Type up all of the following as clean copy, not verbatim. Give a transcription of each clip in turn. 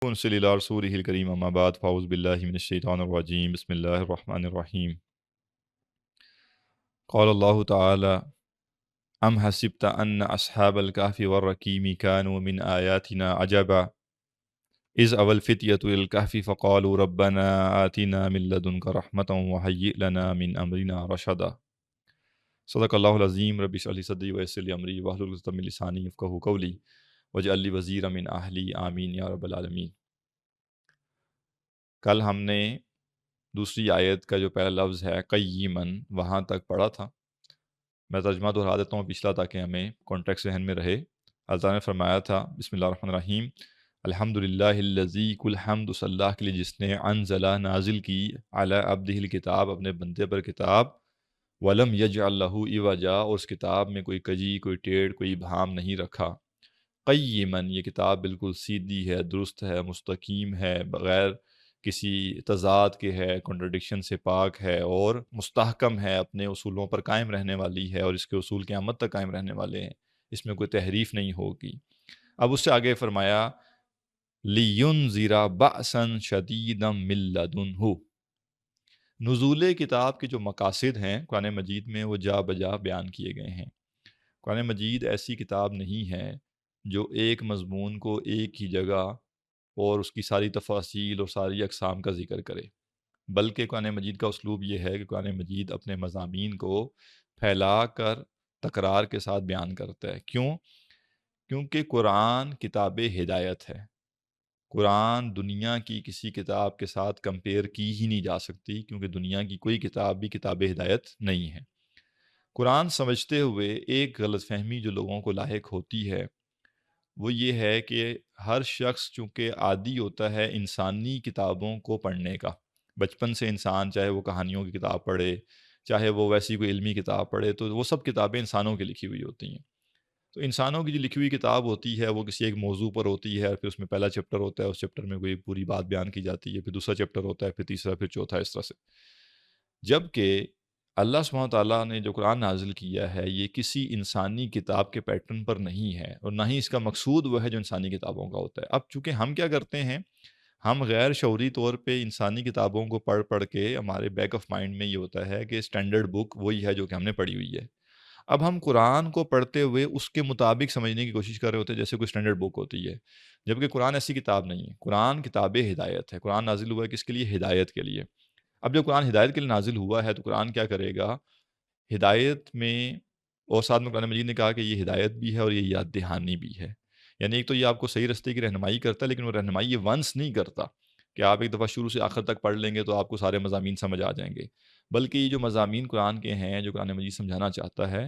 صلی اللہ رسول الکریم اما بعد فاعوذ باللہ من الشیطان الرجیم بسم اللہ الرحمن الرحیم قال اللہ تعالی ام حسبت ان اصحاب الکهف والرقیم كانوا من آیاتنا عجبا اذ اول الفتیۃ الى الکهف فقالوا ربنا آتنا من لدنک رحمتا وهیئ لنا من امرنا رشدا صدق اللہ العظیم رب اشرح لی صدری ویسر لی امری واحلل عقدۃ من لسانی یفقہوا قولی واجعل لی وزیرا من اہلی آمین یا رب العالمین۔ کل ہم نے دوسری آیت کا جو پہلا لفظ ہے قیمن وہاں تک پڑھا تھا۔ میں ترجمہ دہرا دیتا ہوں پچھلا تاکہ ہمیں کانٹیکسٹ ذہن میں رہے۔ اللہ تعالیٰ نے فرمایا تھا بسم اللہ الرحمن الرحیم الحمد للہ الذی کل حمد اس اللہ کے لیے جس نے انزلہ نازل کی علی عبدہ الکتاب اپنے بندے پر کتاب ولم یجعل لہ عوجا اور اس کتاب میں کوئی کجی کوئی ٹیڑھ کوئی ابہام نہیں رکھا۔ قیمن یہ کتاب بالکل سیدھی ہے، درست ہے، مستقیم ہے، بغیر کسی تضاد کے ہے، کنٹرڈکشن سے پاک ہے اور مستحکم ہے، اپنے اصولوں پر قائم رہنے والی ہے اور اس کے اصول قیامت تک قائم رہنے والے ہیں، اس میں کوئی تحریف نہیں ہوگی۔ اب اس سے آگے فرمایا لِيُنذِرَ بَأْسًا شَدِيدًا مِّن لَّدُنْهُ۔ نزول کتاب کے جو مقاصد ہیں قرآن مجید میں وہ جا بجا بیان کیے گئے ہیں۔ قرآن مجید ایسی کتاب نہیں ہے جو ایک مضمون کو ایک ہی جگہ اور اس کی ساری تفاصیل اور ساری اقسام کا ذکر کرے، بلکہ قرآن مجید کا اسلوب یہ ہے کہ قرآن مجید اپنے مضامین کو پھیلا کر تکرار کے ساتھ بیان کرتا ہے۔ کیونکہ قرآن کتاب ہدایت ہے۔ قرآن دنیا کی کسی کتاب کے ساتھ کمپیئر کی ہی نہیں جا سکتی، کیونکہ دنیا کی کوئی کتاب بھی کتاب ہدایت نہیں ہے۔ قرآن سمجھتے ہوئے ایک غلط فہمی جو لوگوں کو لاحق ہوتی ہے وہ یہ ہے کہ ہر شخص چونکہ عادی ہوتا ہے انسانی کتابوں کو پڑھنے کا، بچپن سے انسان چاہے وہ کہانیوں کی کتاب پڑھے چاہے وہ ویسی کوئی علمی کتاب پڑھے تو وہ سب کتابیں انسانوں کی لکھی ہوئی ہوتی ہیں۔ تو انسانوں کی جو لکھی ہوئی کتاب ہوتی ہے وہ کسی ایک موضوع پر ہوتی ہے، پھر اس میں پہلا چیپٹر ہوتا ہے، اس چیپٹر میں کوئی پوری بات بیان کی جاتی ہے، پھر دوسرا چیپٹر ہوتا ہے، پھر تیسرا، پھر چوتھا، اس طرح سے۔ جبکہ اللہ سبحانہ تعالیٰ نے جو قرآن نازل کیا ہے یہ کسی انسانی کتاب کے پیٹرن پر نہیں ہے، اور نہ ہی اس کا مقصود وہ ہے جو انسانی کتابوں کا ہوتا ہے۔ اب چونکہ ہم کیا کرتے ہیں، ہم غیر شعوری طور پہ انسانی کتابوں کو پڑھ پڑھ کے ہمارے بیک آف مائنڈ میں یہ ہوتا ہے کہ اسٹینڈرڈ بک وہی ہے جو کہ ہم نے پڑھی ہوئی ہے۔ اب ہم قرآن کو پڑھتے ہوئے اس کے مطابق سمجھنے کی کوشش کر رہے ہوتے ہیں جیسے کوئی اسٹینڈرڈ بک ہوتی ہے، جبکہ قرآن ایسی کتاب نہیں ہے۔ قرآن کتاب ہدایت ہے۔ قرآن نازل ہوا ہے کس کے لیے؟ ہدایت کے لیے۔ اب جب قرآن ہدایت کے لیے نازل ہوا ہے تو قرآن کیا کرے گا؟ ہدایت میں، اور ساتھ میں قرآن مجید نے کہا کہ یہ ہدایت بھی ہے اور یہ یاد دہانی بھی ہے، یعنی ایک تو یہ آپ کو صحیح رستے کی رہنمائی کرتا ہے، لیکن وہ رہنمائی یہ ونس نہیں کرتا کہ آپ ایک دفعہ شروع سے آخر تک پڑھ لیں گے تو آپ کو سارے مضامین سمجھ آ جائیں گے، بلکہ یہ جو مضامین قرآن کے ہیں جو قرآن مجید سمجھانا چاہتا ہے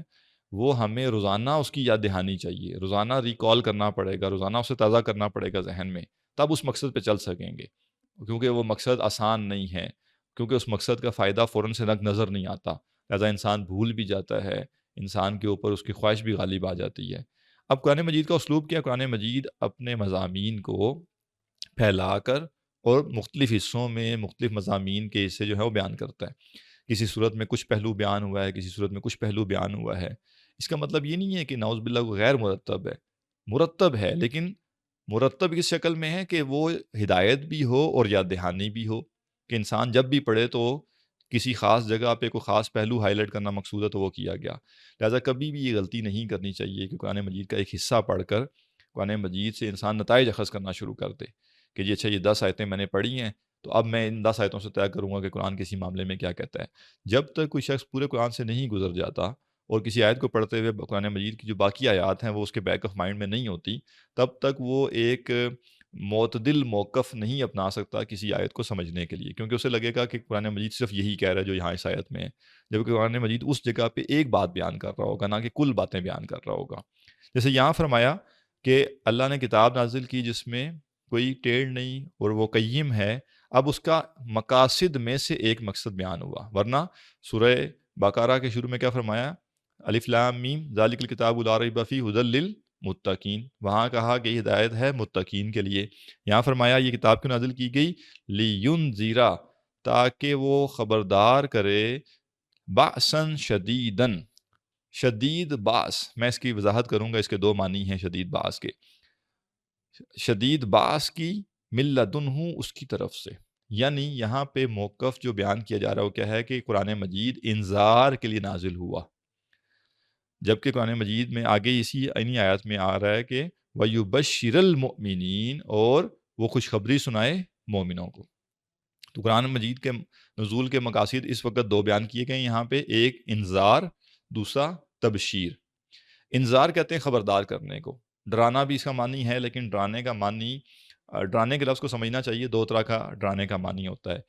وہ ہمیں روزانہ اس کی یاد دہانی چاہیے، روزانہ ریکال کرنا پڑے گا، روزانہ اسے تازہ کرنا پڑے گا ذہن میں، تب اس مقصد پہ چل سکیں گے، کیونکہ وہ مقصد آسان نہیں ہے، کیونکہ اس مقصد کا فائدہ فوراً سے نظر نہیں آتا، لہٰذا انسان بھول بھی جاتا ہے، انسان کے اوپر اس کی خواہش بھی غالب آ جاتی ہے۔ اب قرآن مجید کا اسلوب کیا؟ قرآن مجید اپنے مضامین کو پھیلا کر اور مختلف حصوں میں مختلف مضامین کے حصے جو ہے وہ بیان کرتا ہے۔ کسی صورت میں کچھ پہلو بیان ہوا ہے، کسی صورت میں کچھ پہلو بیان ہوا ہے۔ اس کا مطلب یہ نہیں ہے کہ نعوذ باللہ وہ غیر مرتب ہے، مرتب ہے، لیکن مرتب اس شکل میں ہے کہ وہ ہدایت بھی ہو اور یاد دہانی بھی ہو، کہ انسان جب بھی پڑھے تو کسی خاص جگہ پہ کوئی خاص پہلو ہائی لائٹ کرنا مقصود ہے تو وہ کیا گیا۔ لہٰذا کبھی بھی یہ غلطی نہیں کرنی چاہیے کہ قرآن مجید کا ایک حصہ پڑھ کر قرآن مجید سے انسان نتائج اخذ کرنا شروع کر دے کہ جی اچھا یہ 10 آیتیں میں نے پڑھی ہیں تو اب میں ان 10 آیتوں سے طے کروں گا کہ قرآن کسی معاملے میں کیا کہتا ہے۔ جب تک کوئی شخص پورے قرآن سے نہیں گزر جاتا اور کسی آیت کو پڑھتے ہوئے قرآن مجید کی جو باقی آیات ہیں وہ اس کے بیک آف مائنڈ میں نہیں ہوتی، تب تک وہ ایک معتدل موقف نہیں اپنا سکتا کسی آیت کو سمجھنے کے لیے، کیونکہ اسے لگے گا کہ قرآن مجید صرف یہی کہہ رہا ہے جو یہاں اس آیت میں ہے، جبکہ قرآن مجید اس جگہ پہ ایک بات بیان کر رہا ہوگا، نہ کہ کل باتیں بیان کر رہا ہوگا۔ جیسے یہاں فرمایا کہ اللہ نے کتاب نازل کی جس میں کوئی ٹیڑھ نہیں اور وہ قیم ہے، اب اس کا مقاصد میں سے ایک مقصد بیان ہوا، ورنہ سورہ بقرہ کے شروع میں کیا فرمایا؟ الف لام میم ذالک الکتاب لا ریب فیہ ھدی للمتقین، وہاں کہا کہ یہ ہدایت ہے متقین کے لیے۔ یہاں فرمایا یہ کتاب کیوں نازل کی گئی؟ لینذرا، تاکہ وہ خبردار کرے، بأسن شدیدن، شدید باس، میں اس کی وضاحت کروں گا، اس کے دو معنی ہیں شدید باس کے۔ شدید باس کی من لدنہ اس کی طرف سے، یعنی یہاں پہ موقف جو بیان کیا جا رہا ہے وہ کیا ہے کہ قرآن مجید انذار کے لیے نازل ہوا، جبکہ قرآن مجید میں آگے انہی آیات میں آ رہا ہے کہ وَيُبَشِّرَ الْمُؤْمِنِينَ، اور وہ خوشخبری سنائے مومنوں کو۔ تو قرآن مجید کے نزول کے مقاصد اس وقت دو بیان کیے گئے یہاں پہ، ایک انذار، دوسرا تبشیر۔ انذار کہتے ہیں خبردار کرنے کو، ڈرانا بھی اس کا معنی ہے، لیکن ڈرانے کا معنی، ڈرانے کے لفظ کو سمجھنا چاہیے، دو طرح کا ڈرانے کا معنی ہوتا ہے۔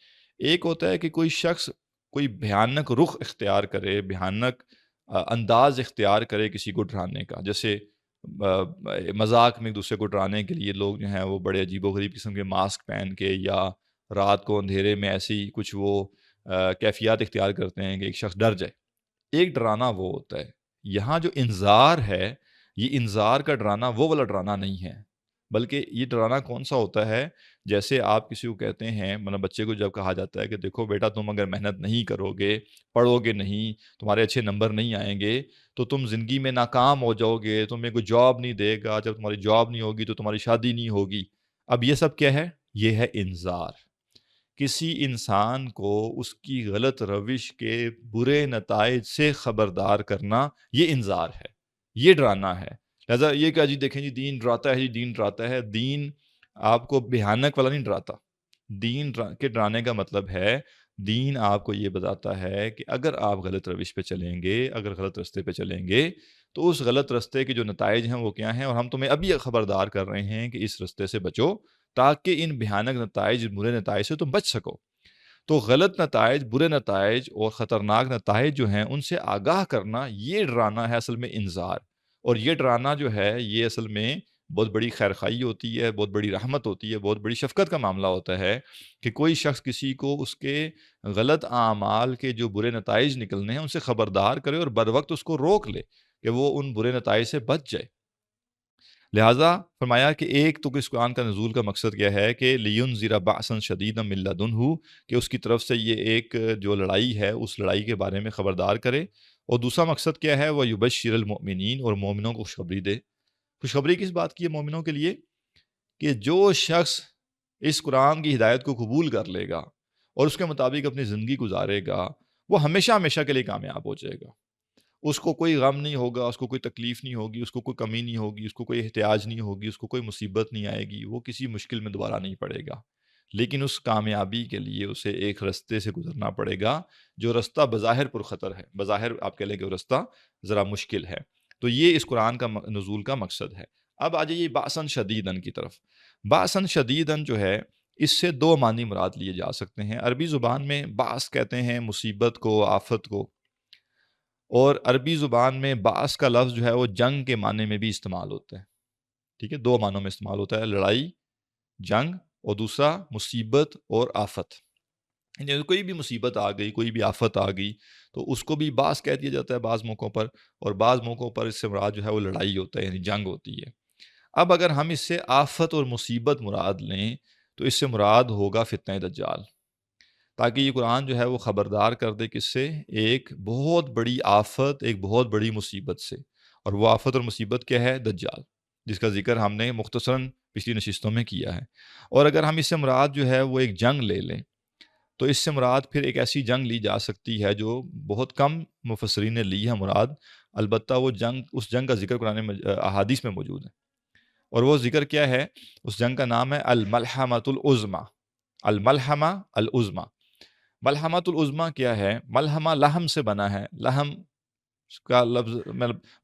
ایک ہوتا ہے کہ کوئی شخص کوئی بھیانک رخ اختیار کرے، بھیانک انداز اختیار کرے کسی کو ڈرانے کا، جیسے مذاق میں ایک دوسرے کو ڈرانے کے لیے لوگ جو ہیں وہ بڑے عجیب و غریب قسم کے ماسک پہن کے یا رات کو اندھیرے میں ایسی کچھ وہ کیفیات اختیار کرتے ہیں کہ ایک شخص ڈر جائے۔ ایک ڈرانا وہ ہوتا ہے۔ یہاں جو انذار ہے، یہ انذار کا ڈرانا وہ والا ڈرانا نہیں ہے، بلکہ یہ ڈرانا کون سا ہوتا ہے؟ جیسے آپ کسی کو کہتے ہیں، مطلب بچے کو جب کہا جاتا ہے کہ دیکھو بیٹا، تم اگر محنت نہیں کرو گے، پڑھو گے نہیں، تمہارے اچھے نمبر نہیں آئیں گے تو تم زندگی میں ناکام ہو جاؤ گے، تمہیں کوئی جاب نہیں دے گا، جب تمہاری جاب نہیں ہوگی تو تمہاری شادی نہیں ہوگی۔ اب یہ سب کیا ہے؟ یہ ہے انذار۔ کسی انسان کو اس کی غلط روش کے برے نتائج سے خبردار کرنا، یہ انذار ہے، یہ ڈرانا ہے۔ لہذا یہ کہ جی دیکھیں جی دین ڈراتا ہے، جی دین ڈراتا ہے، دین آپ کو بھیانک والا نہیں ڈراتا۔ دین کے ڈرانے کا مطلب ہے، دین آپ کو یہ بتاتا ہے کہ اگر آپ غلط روش پہ چلیں گے، اگر غلط رستے پہ چلیں گے تو اس غلط رستے کے جو نتائج ہیں وہ کیا ہیں، اور ہم تمہیں ابھی خبردار کر رہے ہیں کہ اس رستے سے بچو، تاکہ ان بھیانک نتائج، برے نتائج سے تم بچ سکو۔ تو غلط نتائج، برے نتائج اور خطرناک نتائج جو ہیں ان سے آگاہ کرنا، یہ ڈرانا ہے اصل میں انذار۔ اور یہ ڈرانا جو ہے یہ اصل میں بہت بڑی خیرخواہی ہوتی ہے، بہت بڑی رحمت ہوتی ہے، بہت بڑی شفقت کا معاملہ ہوتا ہے کہ کوئی شخص کسی کو اس کے غلط اعمال کے جو برے نتائج نکلنے ہیں ان سے خبردار کرے اور بروقت اس کو روک لے کہ وہ ان برے نتائج سے بچ جائے۔ لہٰذا فرمایا کہ ایک تو اس قرآن کا نزول کا مقصد کیا ہے کہ لِيُنذِرَ بَأْسًا شَدِيدًا مِن لَدُنْهُ، کہ اس کی طرف سے یہ ایک جو لڑائی ہے اس لڑائی کے بارے میں خبردار کرے، اور دوسرا مقصد کیا ہے، وَيُبَشِّرَ الْمُؤْمِنِينَ، اور مومنوں کو خوشخبری دے۔ خوشخبری کس بات کی ہے مومنوں کے لیے؟ کہ جو شخص اس قرآن کی ہدایت کو قبول کر لے گا اور اس کے مطابق اپنی زندگی گزارے گا، وہ ہمیشہ ہمیشہ کے لیے کامیاب ہو جائے گا۔ اس کو کوئی غم نہیں ہوگا، اس کو کوئی تکلیف نہیں ہوگی، اس کو کوئی کمی نہیں ہوگی، اس کو کوئی احتیاج نہیں ہوگی، اس کو کوئی مصیبت نہیں آئے گی، وہ کسی مشکل میں دوبارہ نہیں پڑے گا۔ لیکن اس کامیابی کے لیے اسے ایک رستے سے گزرنا پڑے گا جو رستہ بظاہر پرخطر ہے، بظاہر آپ کہہ لیں کہ وہ رستہ ذرا مشکل ہے۔ تو یہ اس قرآن کا نزول کا مقصد ہے۔ اب آ جائیے باسن شدیدن کی طرف۔ باسن شدیدن جو ہے اس سے دو معنی مراد لیے جا سکتے ہیں۔ عربی زبان میں باس کہتے ہیں مصیبت کو، آفت کو، اور عربی زبان میں باس کا لفظ جو ہے وہ جنگ کے معنی میں بھی استعمال ہوتا ہے۔ ٹھیک ہے، دو معنوں میں استعمال ہوتا ہے، لڑائی، جنگ، اور دوسرا مصیبت اور آفت۔ یعنی کوئی بھی مصیبت آ گئی، کوئی بھی آفت آ گئی تو اس کو بھی باس کہہ دیا جاتا ہے بعض موقعوں پر، اور بعض موقعوں پر اس سے مراد جو ہے وہ لڑائی ہوتا ہے، یعنی جنگ ہوتی ہے۔ اب اگر ہم اس سے آفت اور مصیبت مراد لیں تو اس سے مراد ہوگا فتنہ دجال، تاکہ یہ قرآن جو ہے وہ خبردار کر دے کس سے، ایک بہت بڑی آفت، ایک بہت بڑی مصیبت سے، اور وہ آفت اور مصیبت کیا ہے؟ دجال، جس کا ذکر ہم نے مختصراً پچھلی نشستوں میں کیا ہے۔ اور اگر ہم اس سے مراد جو ہے وہ ایک جنگ لے لیں تو اس سے مراد پھر ایک ایسی جنگ لی جا سکتی ہے جو بہت کم مفسرین نے لی ہے مراد، البتہ وہ جنگ، اس جنگ کا ذکر قرآن احادیث میں موجود ہے، اور وہ ذکر کیا ہے؟ اس جنگ کا نام ہے الملحمۃ العظمیٰ۔ الملحمہ العظمیٰ، ملحمۃ العظمیٰ کیا ہے؟ ملحمہ لحم سے بنا ہے، لحم کا لفظ،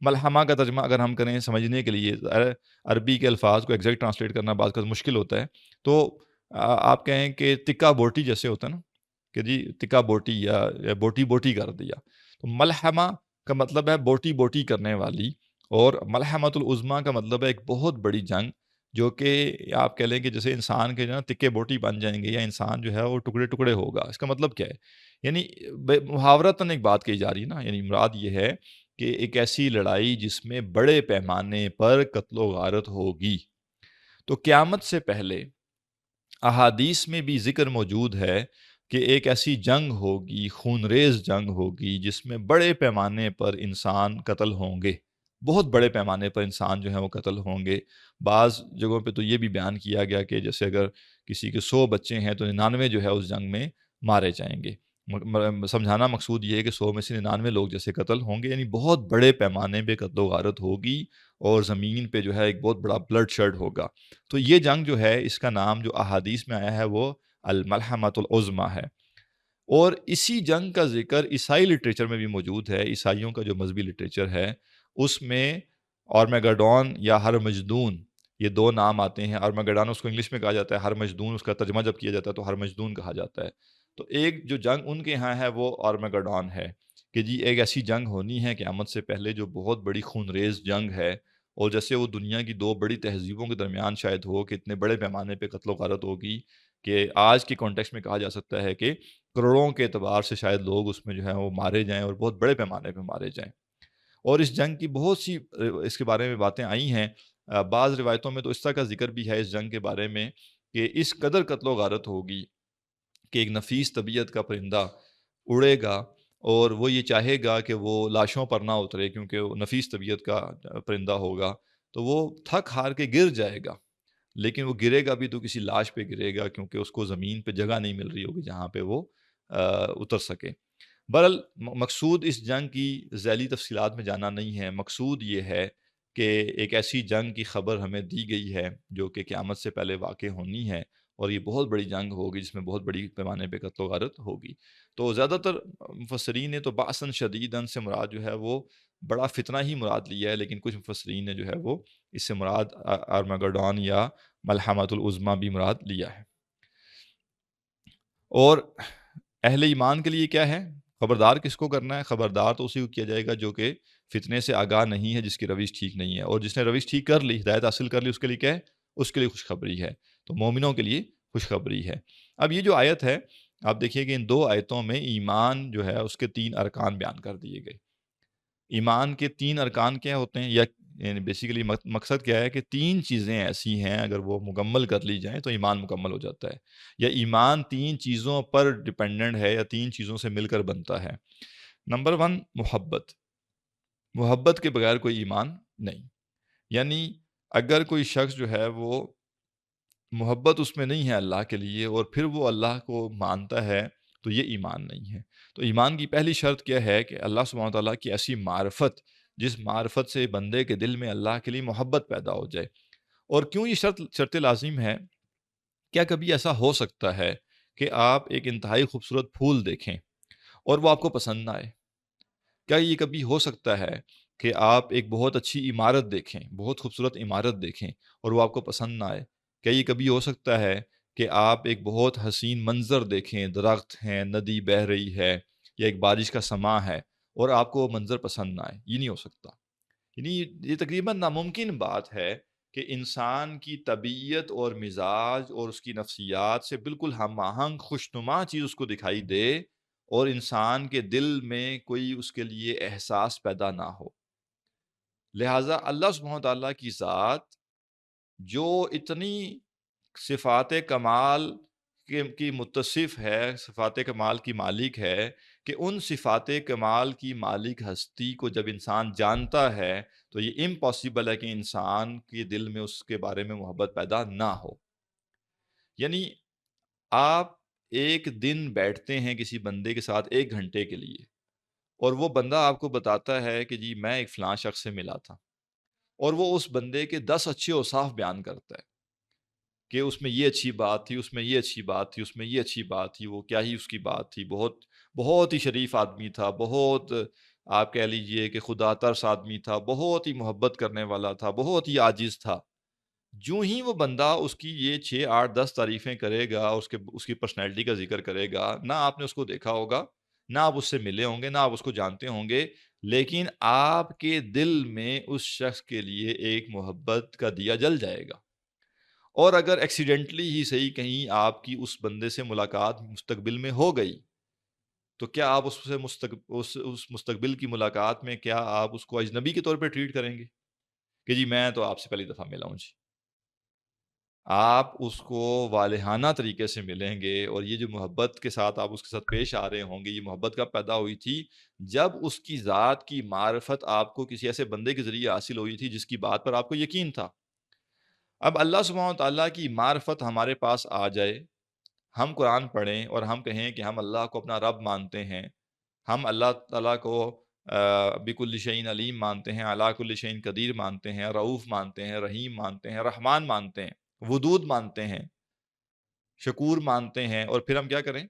ملحمہ کا ترجمہ اگر ہم کریں سمجھنے کے لیے، عربی کے الفاظ کو ایگزیکٹ ٹرانسلیٹ کرنا بعض کا مشکل ہوتا ہے، تو آپ کہیں کہ تکا بوٹی جیسے ہوتا ہے نا، کہ جی تکا بوٹی یا بوٹی بوٹی کر دیا، تو ملحمہ کا مطلب ہے بوٹی بوٹی کرنے والی، اور ملحمۃ العظمیٰ کا مطلب ہے ایک بہت بڑی جنگ، جو کہ آپ کہہ لیں کہ جیسے انسان کے جو نا تکے بوٹی بن جائیں گے، یا انسان جو ہے وہ ٹکڑے ٹکڑے ہوگا۔ اس کا مطلب کیا ہے؟ یعنی محاورتاً ایک بات کہی جا رہی ہے نا، یعنی مراد یہ ہے کہ ایک ایسی لڑائی جس میں بڑے پیمانے پر قتل و غارت ہوگی۔ تو قیامت سے پہلے احادیث میں بھی ذکر موجود ہے کہ ایک ایسی جنگ ہوگی، خونریز جنگ ہوگی، جس میں بڑے پیمانے پر انسان قتل ہوں گے، بہت بڑے پیمانے پر انسان جو ہیں وہ قتل ہوں گے۔ بعض جگہوں پہ تو یہ بھی بیان کیا گیا کہ جیسے اگر کسی کے 100 بچے ہیں تو 99 جو ہے اس جنگ میں مارے جائیں گے۔ سمجھانا مقصود یہ ہے کہ 100 میں سے 99 لوگ جیسے قتل ہوں گے، یعنی بہت بڑے پیمانے پہ قتل و غارت ہوگی، اور زمین پہ جو ہے ایک بہت بڑا بلڈ شیڈ ہوگا۔ تو یہ جنگ جو ہے، اس کا نام جو احادیث میں آیا ہے وہ الملحمۃ العظمیٰ ہے، اور اسی جنگ کا ذکر عیسائی لٹریچر میں بھی موجود ہے۔ عیسائیوں کا جو مذہبی لٹریچر ہے اس میں آرمیگڈون یا ہرمجدون، یہ دو نام آتے ہیں۔ آرمیگڈون اس کو انگلش میں کہا جاتا ہے، ہرمجدون اس کا ترجمہ جب کیا جاتا ہے تو ہرمجدون کہا جاتا ہے۔ تو ایک جو جنگ ان کے ہاں ہے وہ آرمیگڈون ہے، کہ جی ایک ایسی جنگ ہونی ہے قیامت سے پہلے جو بہت بڑی خون ریز جنگ ہے، اور جیسے وہ دنیا کی دو بڑی تہذیبوں کے درمیان شاید ہو، کہ اتنے بڑے پیمانے پہ قتل و غارت ہوگی کہ آج کے کانٹیکسٹ میں کہا جا سکتا ہے کہ کروڑوں کے اعتبار سے شاید لوگ اس میں جو ہیں وہ مارے جائیں، اور بہت بڑے پیمانے پہ مارے جائیں۔ اور اس جنگ کی بہت سی اس کے بارے میں باتیں آئی ہیں۔ بعض روایتوں میں تو اس طرح کا ذکر بھی ہے اس جنگ کے بارے میں کہ اس قدر قتل و غارت ہوگی کہ ایک نفیس طبیعت کا پرندہ اڑے گا، اور وہ یہ چاہے گا کہ وہ لاشوں پر نہ اترے، کیونکہ وہ نفیس طبیعت کا پرندہ ہوگا، تو وہ تھک ہار کے گر جائے گا، لیکن وہ گرے گا بھی تو کسی لاش پہ گرے گا، کیونکہ اس کو زمین پہ جگہ نہیں مل رہی ہوگی جہاں پہ وہ اتر سکے۔ بہرحال مقصود اس جنگ کی ذیلی تفصیلات میں جانا نہیں ہے، مقصود یہ ہے کہ ایک ایسی جنگ کی خبر ہمیں دی گئی ہے جو کہ قیامت سے پہلے واقع ہونی ہے، اور یہ بہت بڑی جنگ ہوگی جس میں بہت بڑی پیمانے پہ قتل و غارت ہوگی۔ تو زیادہ تر مفسرین نے تو باسن شدیدن سے مراد جو ہے وہ بڑا فتنہ ہی مراد لیا ہے، لیکن کچھ مفسرین نے جو ہے وہ اس سے مراد آرمگڈون یا ملحمۃ العظمیٰ بھی مراد لیا ہے۔ اور اہل ایمان کے لیے کیا ہے؟ خبردار کس کو کرنا ہے؟ خبردار تو اسی کو کیا جائے گا جو کہ فتنے سے آگاہ نہیں ہے، جس کی روش ٹھیک نہیں ہے، اور جس نے روش ٹھیک کر لی، ہدایت حاصل کر لی، اس کے لیے کیا ہے؟ اس کے لیے خوشخبری ہے۔ تو مومنوں کے لیے خوشخبری ہے۔ اب یہ جو آیت ہے، آپ دیکھیے کہ ان دو آیتوں میں ایمان جو ہے اس کے 3 ارکان بیان کر دیے گئے۔ ایمان کے 3 ارکان کیا ہوتے ہیں، یا یعنی بیسیکلی مقصد کیا ہے کہ 3 چیزیں ایسی ہیں اگر وہ مکمل کر لی جائیں تو ایمان مکمل ہو جاتا ہے، یا ایمان 3 چیزوں پر ڈیپینڈنٹ ہے، یا 3 چیزوں سے مل کر بنتا ہے۔ نمبر 1 محبت، محبت کے بغیر کوئی ایمان نہیں۔ یعنی اگر کوئی شخص جو ہے وہ محبت اس میں نہیں ہے اللہ کے لیے، اور پھر وہ اللہ کو مانتا ہے، تو یہ ایمان نہیں ہے۔ تو ایمان کی پہلی شرط کیا ہے کہ اللہ سبحانہ وتعالیٰ کی ایسی معرفت، جس معرفت سے بندے کے دل میں اللہ کے لیے محبت پیدا ہو جائے۔ اور کیوں یہ شرط لازم ہے؟ کیا کبھی ایسا ہو سکتا ہے کہ آپ ایک انتہائی خوبصورت پھول دیکھیں اور وہ آپ کو پسند نہ آئے؟ کیا یہ کبھی ہو سکتا ہے کہ آپ ایک بہت اچھی عمارت دیکھیں، بہت خوبصورت عمارت دیکھیں، اور وہ آپ کو پسند نہ آئے؟ کیا یہ کبھی ہو سکتا ہے کہ آپ ایک بہت حسین منظر دیکھیں، درخت ہیں، ندی بہہ رہی ہے، یا ایک بارش کا سماں ہے، اور آپ کو وہ منظر پسند نہ آئے؟ یہ نہیں ہو سکتا۔ یعنی یہ تقریباً ناممکن بات ہے کہ انسان کی طبیعت اور مزاج اور اس کی نفسیات سے بالکل ہم آہنگ خوشنما چیز اس کو دکھائی دے، اور انسان کے دل میں کوئی اس کے لیے احساس پیدا نہ ہو۔ لہٰذا اللہ سبحانہ تعالیٰ کی ذات جو اتنی صفات کمال کی متصف ہے، صفات کمال کی مالک ہے، کہ ان صفات کمال کی مالک ہستی کو جب انسان جانتا ہے تو یہ امپاسبل ہے کہ انسان کے دل میں اس کے بارے میں محبت پیدا نہ ہو۔ یعنی آپ ایک دن بیٹھتے ہیں کسی بندے کے ساتھ 1 گھنٹے کے لیے، اور وہ بندہ آپ کو بتاتا ہے کہ جی میں ایک فلاں شخص سے ملا تھا، اور وہ اس بندے کے 10 اچھے اوصاف بیان کرتا ہے کہ اس میں یہ اچھی بات تھی، اس میں یہ اچھی بات تھی، اس میں یہ اچھی بات تھی، وہ کیا ہی اس کی بات تھی، بہت بہت ہی شریف آدمی تھا، بہت آپ کہہ لیجئے کہ خدا ترس آدمی تھا، بہت ہی محبت کرنے والا تھا، بہت ہی عاجز تھا۔ جو ہی وہ بندہ اس کی یہ 6 8 10 تعریفیں کرے گا، اس کی پرسنالٹی کا ذکر کرے گا، نہ آپ نے اس کو دیکھا ہوگا، نہ آپ اس سے ملے ہوں گے، نہ آپ اس کو جانتے ہوں گے، لیکن آپ کے دل میں اس شخص کے لیے ایک محبت کا دیا جل جائے گا۔ اور اگر ایکسیڈنٹلی ہی صحیح کہیں آپ کی اس بندے سے ملاقات مستقبل میں ہو گئی، تو کیا آپ اس مستقبل کی ملاقات میں کیا آپ اس کو اجنبی کے طور پہ ٹریٹ کریں گے کہ جی میں تو آپ سے پہلی دفعہ ملا ہوں جی؟ آپ اس کو والہانہ طریقے سے ملیں گے، اور یہ جو محبت کے ساتھ آپ اس کے ساتھ پیش آ رہے ہوں گے، یہ محبت کب پیدا ہوئی تھی؟ جب اس کی ذات کی معرفت آپ کو کسی ایسے بندے کے ذریعے حاصل ہوئی تھی جس کی بات پر آپ کو یقین تھا۔ اب اللہ سبحانہ وتعالیٰ کی معرفت ہمارے پاس آ جائے، ہم قرآن پڑھیں اور ہم کہیں کہ ہم اللہ کو اپنا رب مانتے ہیں، ہم اللہ تعالیٰ کو بِكُلِّ شَيْءٍ علیم مانتے ہیں، عَلَىٰ كُلِّ شَيْءٍ قدیر مانتے ہیں، رؤوف مانتے ہیں، رحیم مانتے ہیں، رحمان مانتے ہیں، ودود مانتے ہیں، شکور مانتے ہیں، اور پھر ہم کیا کریں؟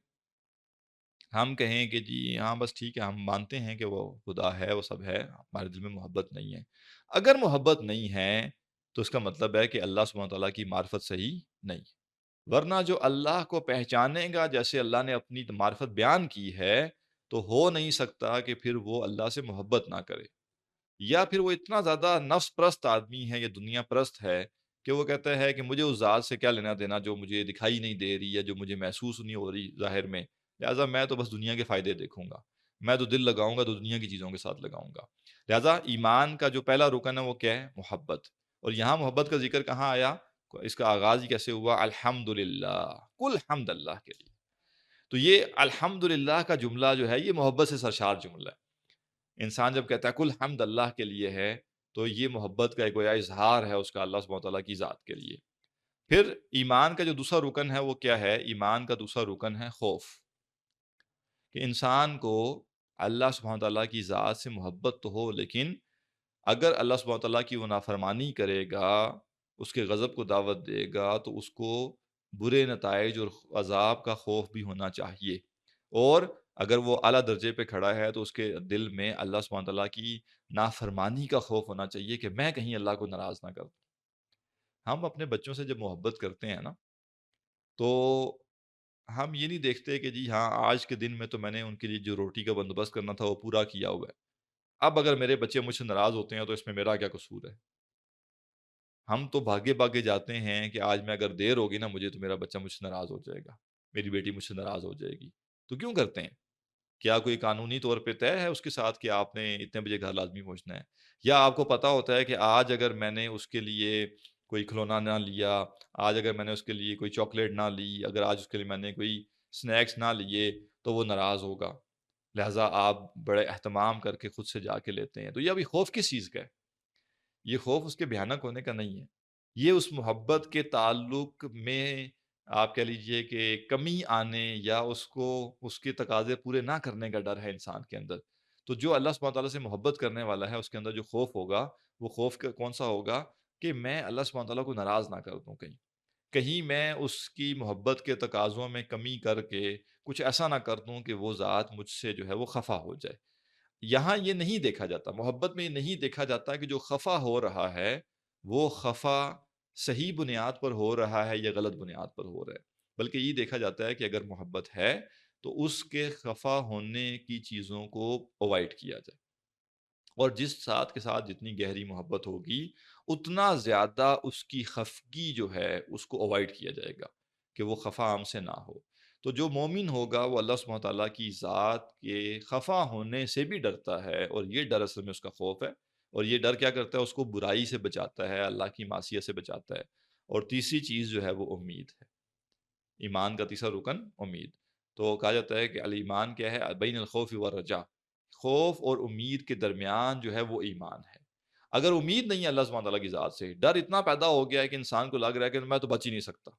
ہم کہیں کہ جی ہاں بس ٹھیک ہے، ہم مانتے ہیں کہ وہ خدا ہے، وہ سب ہے، ہمارے دل میں محبت نہیں ہے۔ اگر محبت نہیں ہے تو اس کا مطلب ہے کہ اللہ سبحانہ وتعالیٰ کی معرفت صحیح نہیں، ورنہ جو اللہ کو پہچانے گا جیسے اللہ نے اپنی معرفت بیان کی ہے، تو ہو نہیں سکتا کہ پھر وہ اللہ سے محبت نہ کرے، یا پھر وہ اتنا زیادہ نفس پرست آدمی ہے یا دنیا پرست ہے کہ وہ کہتا ہے کہ مجھے اس ذات سے کیا لینا دینا جو مجھے دکھائی نہیں دے رہی یا جو مجھے محسوس نہیں ہو رہی ظاہر میں، لہٰذا میں تو بس دنیا کے فائدے دیکھوں گا، میں تو دل لگاؤں گا تو دنیا کی چیزوں کے ساتھ لگاؤں گا۔ لہٰذا ایمان کا جو پہلا رکن ہے وہ کیا ہے؟ محبت۔ اور یہاں محبت کا ذکر کہاں آیا؟ اس کا آغاز ہی کیسے ہوا؟ الحمدللہ، کل حمد اللہ کے لیے۔ تو یہ الحمدللہ کا جملہ جو ہے یہ محبت سے سرشار جملہ ہے۔ انسان جب کہتا ہے کل حمد اللہ کے لیے ہے، تو یہ محبت کا ایک گویا اظہار ہے اس کا اللہ سبحانہ وتعالیٰ کی ذات کے لیے۔ پھر ایمان کا جو دوسرا رکن ہے وہ کیا ہے؟ ایمان کا دوسرا رکن ہے خوف، کہ انسان کو اللہ سبحانہ وتعالیٰ کی ذات سے محبت تو ہو، لیکن اگر اللہ سبحانہ وتعالیٰ کی وہ نافرمانی کرے گا، اس کے غضب کو دعوت دے گا، تو اس کو برے نتائج اور عذاب کا خوف بھی ہونا چاہیے، اور اگر وہ اعلیٰ درجے پہ کھڑا ہے تو اس کے دل میں اللہ سبحانہ وتعالیٰ کی نافرمانی کا خوف ہونا چاہیے کہ میں کہیں اللہ کو ناراض نہ کر دوں۔ ہم اپنے بچوں سے جب محبت کرتے ہیں نا، تو ہم یہ نہیں دیکھتے کہ جی ہاں آج کے دن میں تو میں نے ان کے لیے جو روٹی کا بندوبست کرنا تھا وہ پورا کیا ہوا ہے، اب اگر میرے بچے مجھ سے ناراض ہوتے ہیں تو اس میں میرا کیا قصور ہے؟ ہم تو بھاگے بھاگے جاتے ہیں کہ آج میں اگر دیر ہوگی نا مجھے تو میرا بچہ مجھ سے ناراض ہو جائے گا، میری بیٹی مجھ سے ناراض ہو جائے گی۔ تو کیوں کرتے ہیں؟ کیا کوئی قانونی طور پہ طے ہے اس کے ساتھ کہ آپ نے اتنے بجے گھر لازمی پہنچنا ہے؟ یا آپ کو پتہ ہوتا ہے کہ آج اگر میں نے اس کے لیے کوئی کھلونا نہ لیا، آج اگر میں نے اس کے لیے کوئی چاکلیٹ نہ لی، اگر آج اس کے لیے میں نے کوئی سنیکس نہ لیے تو وہ ناراض ہوگا، لہٰذا آپ بڑے اہتمام کر کے خود سے جا کے لیتے ہیں۔ تو یہ ابھی خوف کس چیز کا ہے؟ یہ خوف اس کے بھیانک ہونے کا نہیں ہے، یہ اس محبت کے تعلق میں آپ کہہ لیجئے کہ کمی آنے یا اس کو اس کے تقاضے پورے نہ کرنے کا ڈر ہے انسان کے اندر۔ تو جو اللہ سبحانہ تعالیٰ سے محبت کرنے والا ہے اس کے اندر جو خوف ہوگا، وہ خوف کون سا ہوگا؟ کہ میں اللہ سبحانہ تعالیٰ کو ناراض نہ کر دوں کہیں، کہیں میں اس کی محبت کے تقاضوں میں کمی کر کے کچھ ایسا نہ کر دوں کہ وہ ذات مجھ سے جو ہے وہ خفا ہو جائے۔ یہاں یہ نہیں دیکھا جاتا، محبت میں یہ نہیں دیکھا جاتا کہ جو خفا ہو رہا ہے وہ خفا صحیح بنیاد پر ہو رہا ہے یا غلط بنیاد پر ہو رہا ہے، بلکہ یہ دیکھا جاتا ہے کہ اگر محبت ہے تو اس کے خفا ہونے کی چیزوں کو اوائڈ کیا جائے، اور جس ساتھ کے ساتھ جتنی گہری محبت ہوگی اتنا زیادہ اس کی خفگی جو ہے اس کو اوائڈ کیا جائے گا کہ وہ خفا ہم سے نہ ہو۔ تو جو مومن ہوگا وہ اللہ سبحانہ تعالیٰ کی ذات کے خفا ہونے سے بھی ڈرتا ہے، اور یہ ڈر اصل میں اس کا خوف ہے، اور یہ ڈر کیا کرتا ہے؟ اس کو برائی سے بچاتا ہے، اللہ کی معصیت سے بچاتا ہے۔ اور تیسری چیز جو ہے وہ امید ہے، ایمان کا تیسرا رکن امید۔ تو کہا جاتا ہے کہ الایمان کیا ہے؟ بین الخوف والرجاء، خوف اور امید کے درمیان جو ہے وہ ایمان ہے۔ اگر امید نہیں ہے اللہ سبحانہ تعالیٰ کی ذات سے، ڈر اتنا پیدا ہو گیا ہے کہ انسان کو لگ رہا ہے کہ میں تو بچ ہی نہیں سکتا،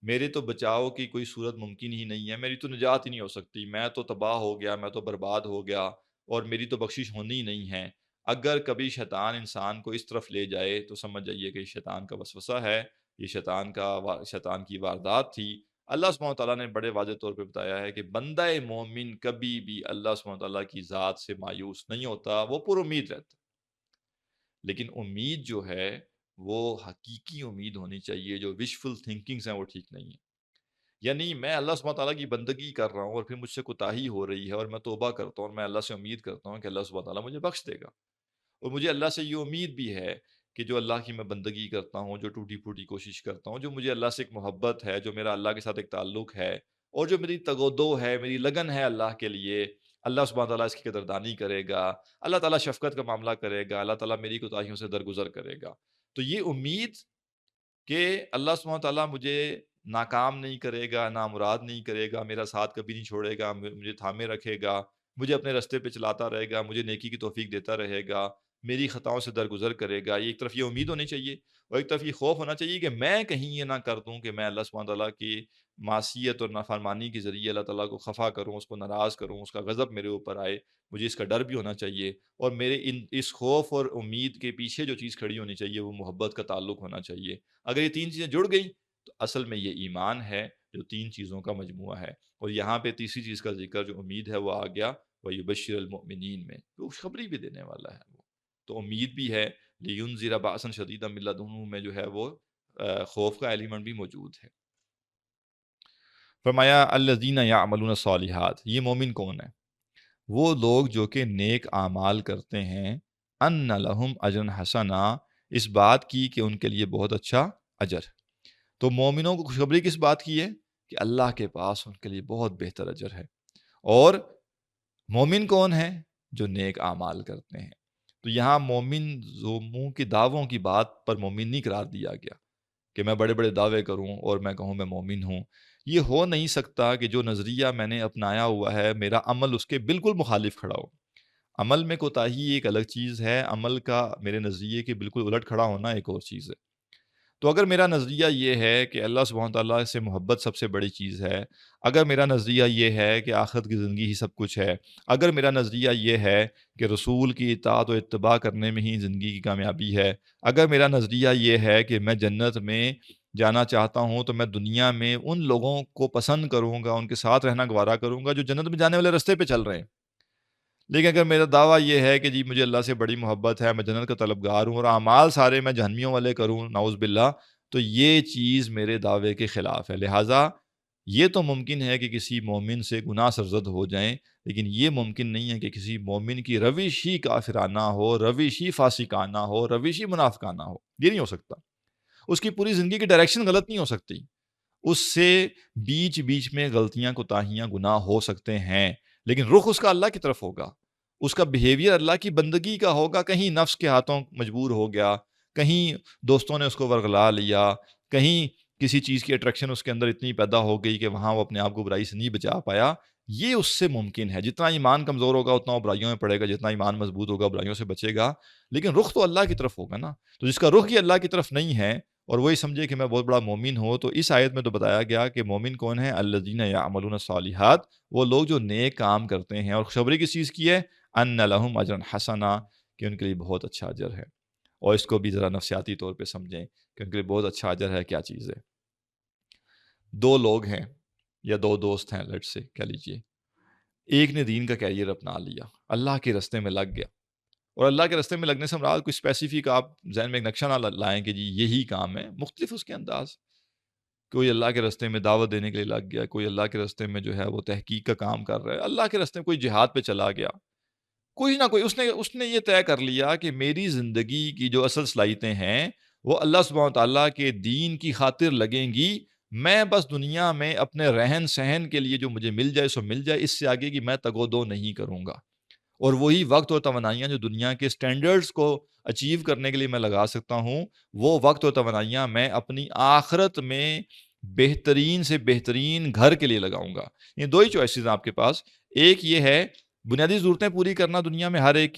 میرے تو بچاؤ کی کوئی صورت ممکن ہی نہیں ہے، میری تو نجات ہی نہیں ہو سکتی، میں تو تباہ ہو گیا، میں تو برباد ہو گیا، اور میری تو بخشش ہونی ہی نہیں ہے۔ اگر کبھی شیطان انسان کو اس طرف لے جائے تو سمجھ جائیے کہ شیطان کا وسوسہ ہے، یہ شیطان کی واردات تھی۔ اللہ سبحانہ تعالیٰ نے بڑے واضح طور پہ بتایا ہے کہ بندہ مومن کبھی بھی اللہ سبحانہ تعالیٰ کی ذات سے مایوس نہیں ہوتا، وہ پر امید رہتا ہے۔ لیکن امید جو ہے وہ حقیقی امید ہونی چاہیے، جو وشفل تھنکنگز ہیں وہ ٹھیک نہیں ہے۔ یعنی میں اللہ سبحانہ تعالیٰ کی بندگی کر رہا ہوں اور پھر مجھ سے کوتاہی ہو رہی ہے اور میں توبہ کرتا ہوں اور میں اللہ سے امید کرتا ہوں کہ اللہ سبحانہ تعالیٰ مجھے بخش دے گا، اور مجھے اللہ سے یہ امید بھی ہے کہ جو اللہ کی میں بندگی کرتا ہوں، جو ٹوٹی پھوٹی کوشش کرتا ہوں، جو مجھے اللہ سے ایک محبت ہے، جو میرا اللہ کے ساتھ ایک تعلق ہے، اور جو میری تگ و دو ہے، میری لگن ہے اللہ کے لیے، اللہ سبحانہ تعالیٰ اس کی قدردانی کرے گا، اللہ تعالیٰ شفقت کا معاملہ کرے گا، اللہ تعالیٰ میری کوتاہیوں سے درگزر کرے گا۔ تو یہ امید کہ اللہ سبحانہ وتعالیٰ مجھے ناکام نہیں کرے گا، نامراد نہیں کرے گا، میرا ساتھ کبھی نہیں چھوڑے گا، مجھے تھامے رکھے گا، مجھے اپنے راستے پہ چلاتا رہے گا، مجھے نیکی کی توفیق دیتا رہے گا، میری خطاؤں سے درگزر کرے گا۔ یہ ایک طرف یہ امید ہونی چاہیے، اور ایک طرف یہ خوف ہونا چاہیے کہ میں کہیں یہ نہ کر دوں کہ میں اللہ سبحانہ تعالیٰ کی معصیت اور نافرمانی کے ذریعے اللہ تعالیٰ کو خفا کروں، اس کو ناراض کروں، اس کا غضب میرے اوپر آئے۔ مجھے اس کا ڈر بھی ہونا چاہیے، اور میرے اس خوف اور امید کے پیچھے جو چیز کھڑی ہونی چاہیے وہ محبت کا تعلق ہونا چاہیے۔ اگر یہ تین چیزیں جڑ گئیں تو اصل میں یہ ایمان ہے جو تین چیزوں کا مجموعہ ہے۔ اور یہاں پہ تیسری چیز کا ذکر جو امید ہے وہ آ گیا، وَيُبَشِّرُ الْمُؤْمِنِينَ میں، وہ خوشخبری بھی دینے والا ہے وہ، تو امید بھی ہے، لِيُنذِرَ بَأْسًا شَدِيدًا مِّن لَّدُنْهُ میں جو ہے وہ خوف کا ایلیمنٹ بھی موجود ہے۔ فرمایا الذین یعملون الصالحات، یہ مومن کون ہے؟ وہ لوگ جو کہ نیک اعمال کرتے ہیں، ان لہم اجرا حسنا، اس بات کی کہ ان کے لیے بہت اچھا اجر۔ تو مومنوں کو خوشخبری کس بات کی ہے؟ کہ اللہ کے پاس ان کے لیے بہت بہتر اجر ہے۔ اور مومن کون ہے؟ جو نیک اعمال کرتے ہیں۔ تو یہاں مومن منہ کے دعووں کی بات پر مومن نہیں قرار دیا گیا کہ میں بڑے بڑے دعوے کروں اور میں کہوں میں مومن ہوں۔ یہ ہو نہیں سکتا کہ جو نظریہ میں نے اپنایا ہوا ہے میرا عمل اس کے بالکل مخالف کھڑا ہو۔ عمل میں کوتاہی ایک الگ چیز ہے، عمل کا میرے نظریے کے بالکل الٹ کھڑا ہونا ایک اور چیز ہے۔ تو اگر میرا نظریہ یہ ہے کہ اللہ سبحانہ تعالیٰ سے محبت سب سے بڑی چیز ہے، اگر میرا نظریہ یہ ہے کہ آخرت کی زندگی ہی سب کچھ ہے، اگر میرا نظریہ یہ ہے کہ رسول کی اطاعت و اتباع کرنے میں ہی زندگی کی کامیابی ہے، اگر میرا نظریہ یہ ہے کہ میں جنت میں جانا چاہتا ہوں تو میں دنیا میں ان لوگوں کو پسند کروں گا، ان کے ساتھ رہنا گوارا کروں گا جو جنت میں جانے والے راستے پہ چل رہے ہیں۔ لیکن اگر میرا دعویٰ یہ ہے کہ جی مجھے اللہ سے بڑی محبت ہے، میں جنت کا طلبگار ہوں، اور اعمال سارے میں جہنمیوں والے کروں نعوذ باللہ، تو یہ چیز میرے دعوے کے خلاف ہے۔ لہٰذا یہ تو ممکن ہے کہ کسی مومن سے گناہ سرزد ہو جائیں، لیکن یہ ممکن نہیں ہے کہ کسی مومن کی روش ہی کافرانہ ہو، روش ہی فاسقانہ ہو، روش ہی منافقانہ ہو۔ یہ نہیں ہو سکتا۔ اس کی پوری زندگی کی ڈائریکشن غلط نہیں ہو سکتی، اس سے بیچ بیچ میں غلطیاں کوتاہیاں گناہ ہو سکتے ہیں، لیکن رخ اس کا اللہ کی طرف ہوگا، اس کا بیہیویئر اللہ کی بندگی کا ہوگا۔ کہیں نفس کے ہاتھوں مجبور ہو گیا، کہیں دوستوں نے اس کو ورغلا لیا، کہیں کسی چیز کی اٹریکشن اس کے اندر اتنی پیدا ہو گئی کہ وہاں وہ اپنے آپ کو برائی سے نہیں بچا پایا، یہ اس سے ممکن ہے۔ جتنا ایمان کمزور ہوگا اتنا وہ برائیوں میں پڑے گا، جتنا ایمان مضبوط ہوگا برائیوں سے بچے گا، لیکن رخ تو اللہ کی طرف ہوگا نا۔ تو جس کا رخ ہی اللہ کی طرف نہیں ہے اور وہی سمجھے کہ میں بہت بڑا مومن ہوں، تو اس آیت میں تو بتایا گیا کہ مومن کون ہے؟ الذین یعملون الصالحات، وہ لوگ جو نیک کام کرتے ہیں۔ اور خوشخبری کس چیز کی ہے؟ ان لہم اجرا حسنا، کہ ان کے لیے بہت اچھا اجر ہے۔ اور اس کو بھی ذرا نفسیاتی طور پہ سمجھیں کہ ان کے لیے بہت اچھا اجر ہے، کیا چیز ہے؟ دو لوگ ہیں یا دو دوست ہیں، لیٹ سے کہہ لیجئے، ایک نے دین کا کیریئر اپنا لیا، اللہ کے راستے میں لگ گیا، اور اللہ کے راستے میں لگنے سے مراد کوئی اسپیسیفک آپ ذہن میں ایک نقشہ نہ لائیں کہ جی یہی کام ہے، مختلف اس کے انداز۔ کوئی اللہ کے راستے میں دعوت دینے کے لیے لگ گیا، کوئی اللہ کے راستے میں جو ہے وہ تحقیق کا کام کر رہا ہے، اللہ کے راستے میں کوئی جہاد پہ چلا گیا، کوئی نہ کوئی اس نے یہ طے کر لیا کہ میری زندگی کی جو اصل صلاحیتیں ہیں وہ اللہ سبحانہ تعالیٰ کے دین کی خاطر لگیں گی، میں بس دنیا میں اپنے رہن سہن کے لیے جو مجھے مل جائے سو مل جائے، اس سے آگے کی میں تگ و دو نہیں کروں گا۔ اور وہی وقت اور توانائیاں جو دنیا کے سٹینڈرڈز کو اچیو کرنے کے لیے میں لگا سکتا ہوں، وہ وقت اور توانائیاں میں اپنی آخرت میں بہترین سے بہترین گھر کے لیے لگاؤں گا۔ یہ دو ہی چوائسیز ہیں آپ کے پاس۔ ایک یہ ہے بنیادی ضرورتیں پوری کرنا، دنیا میں ہر ایک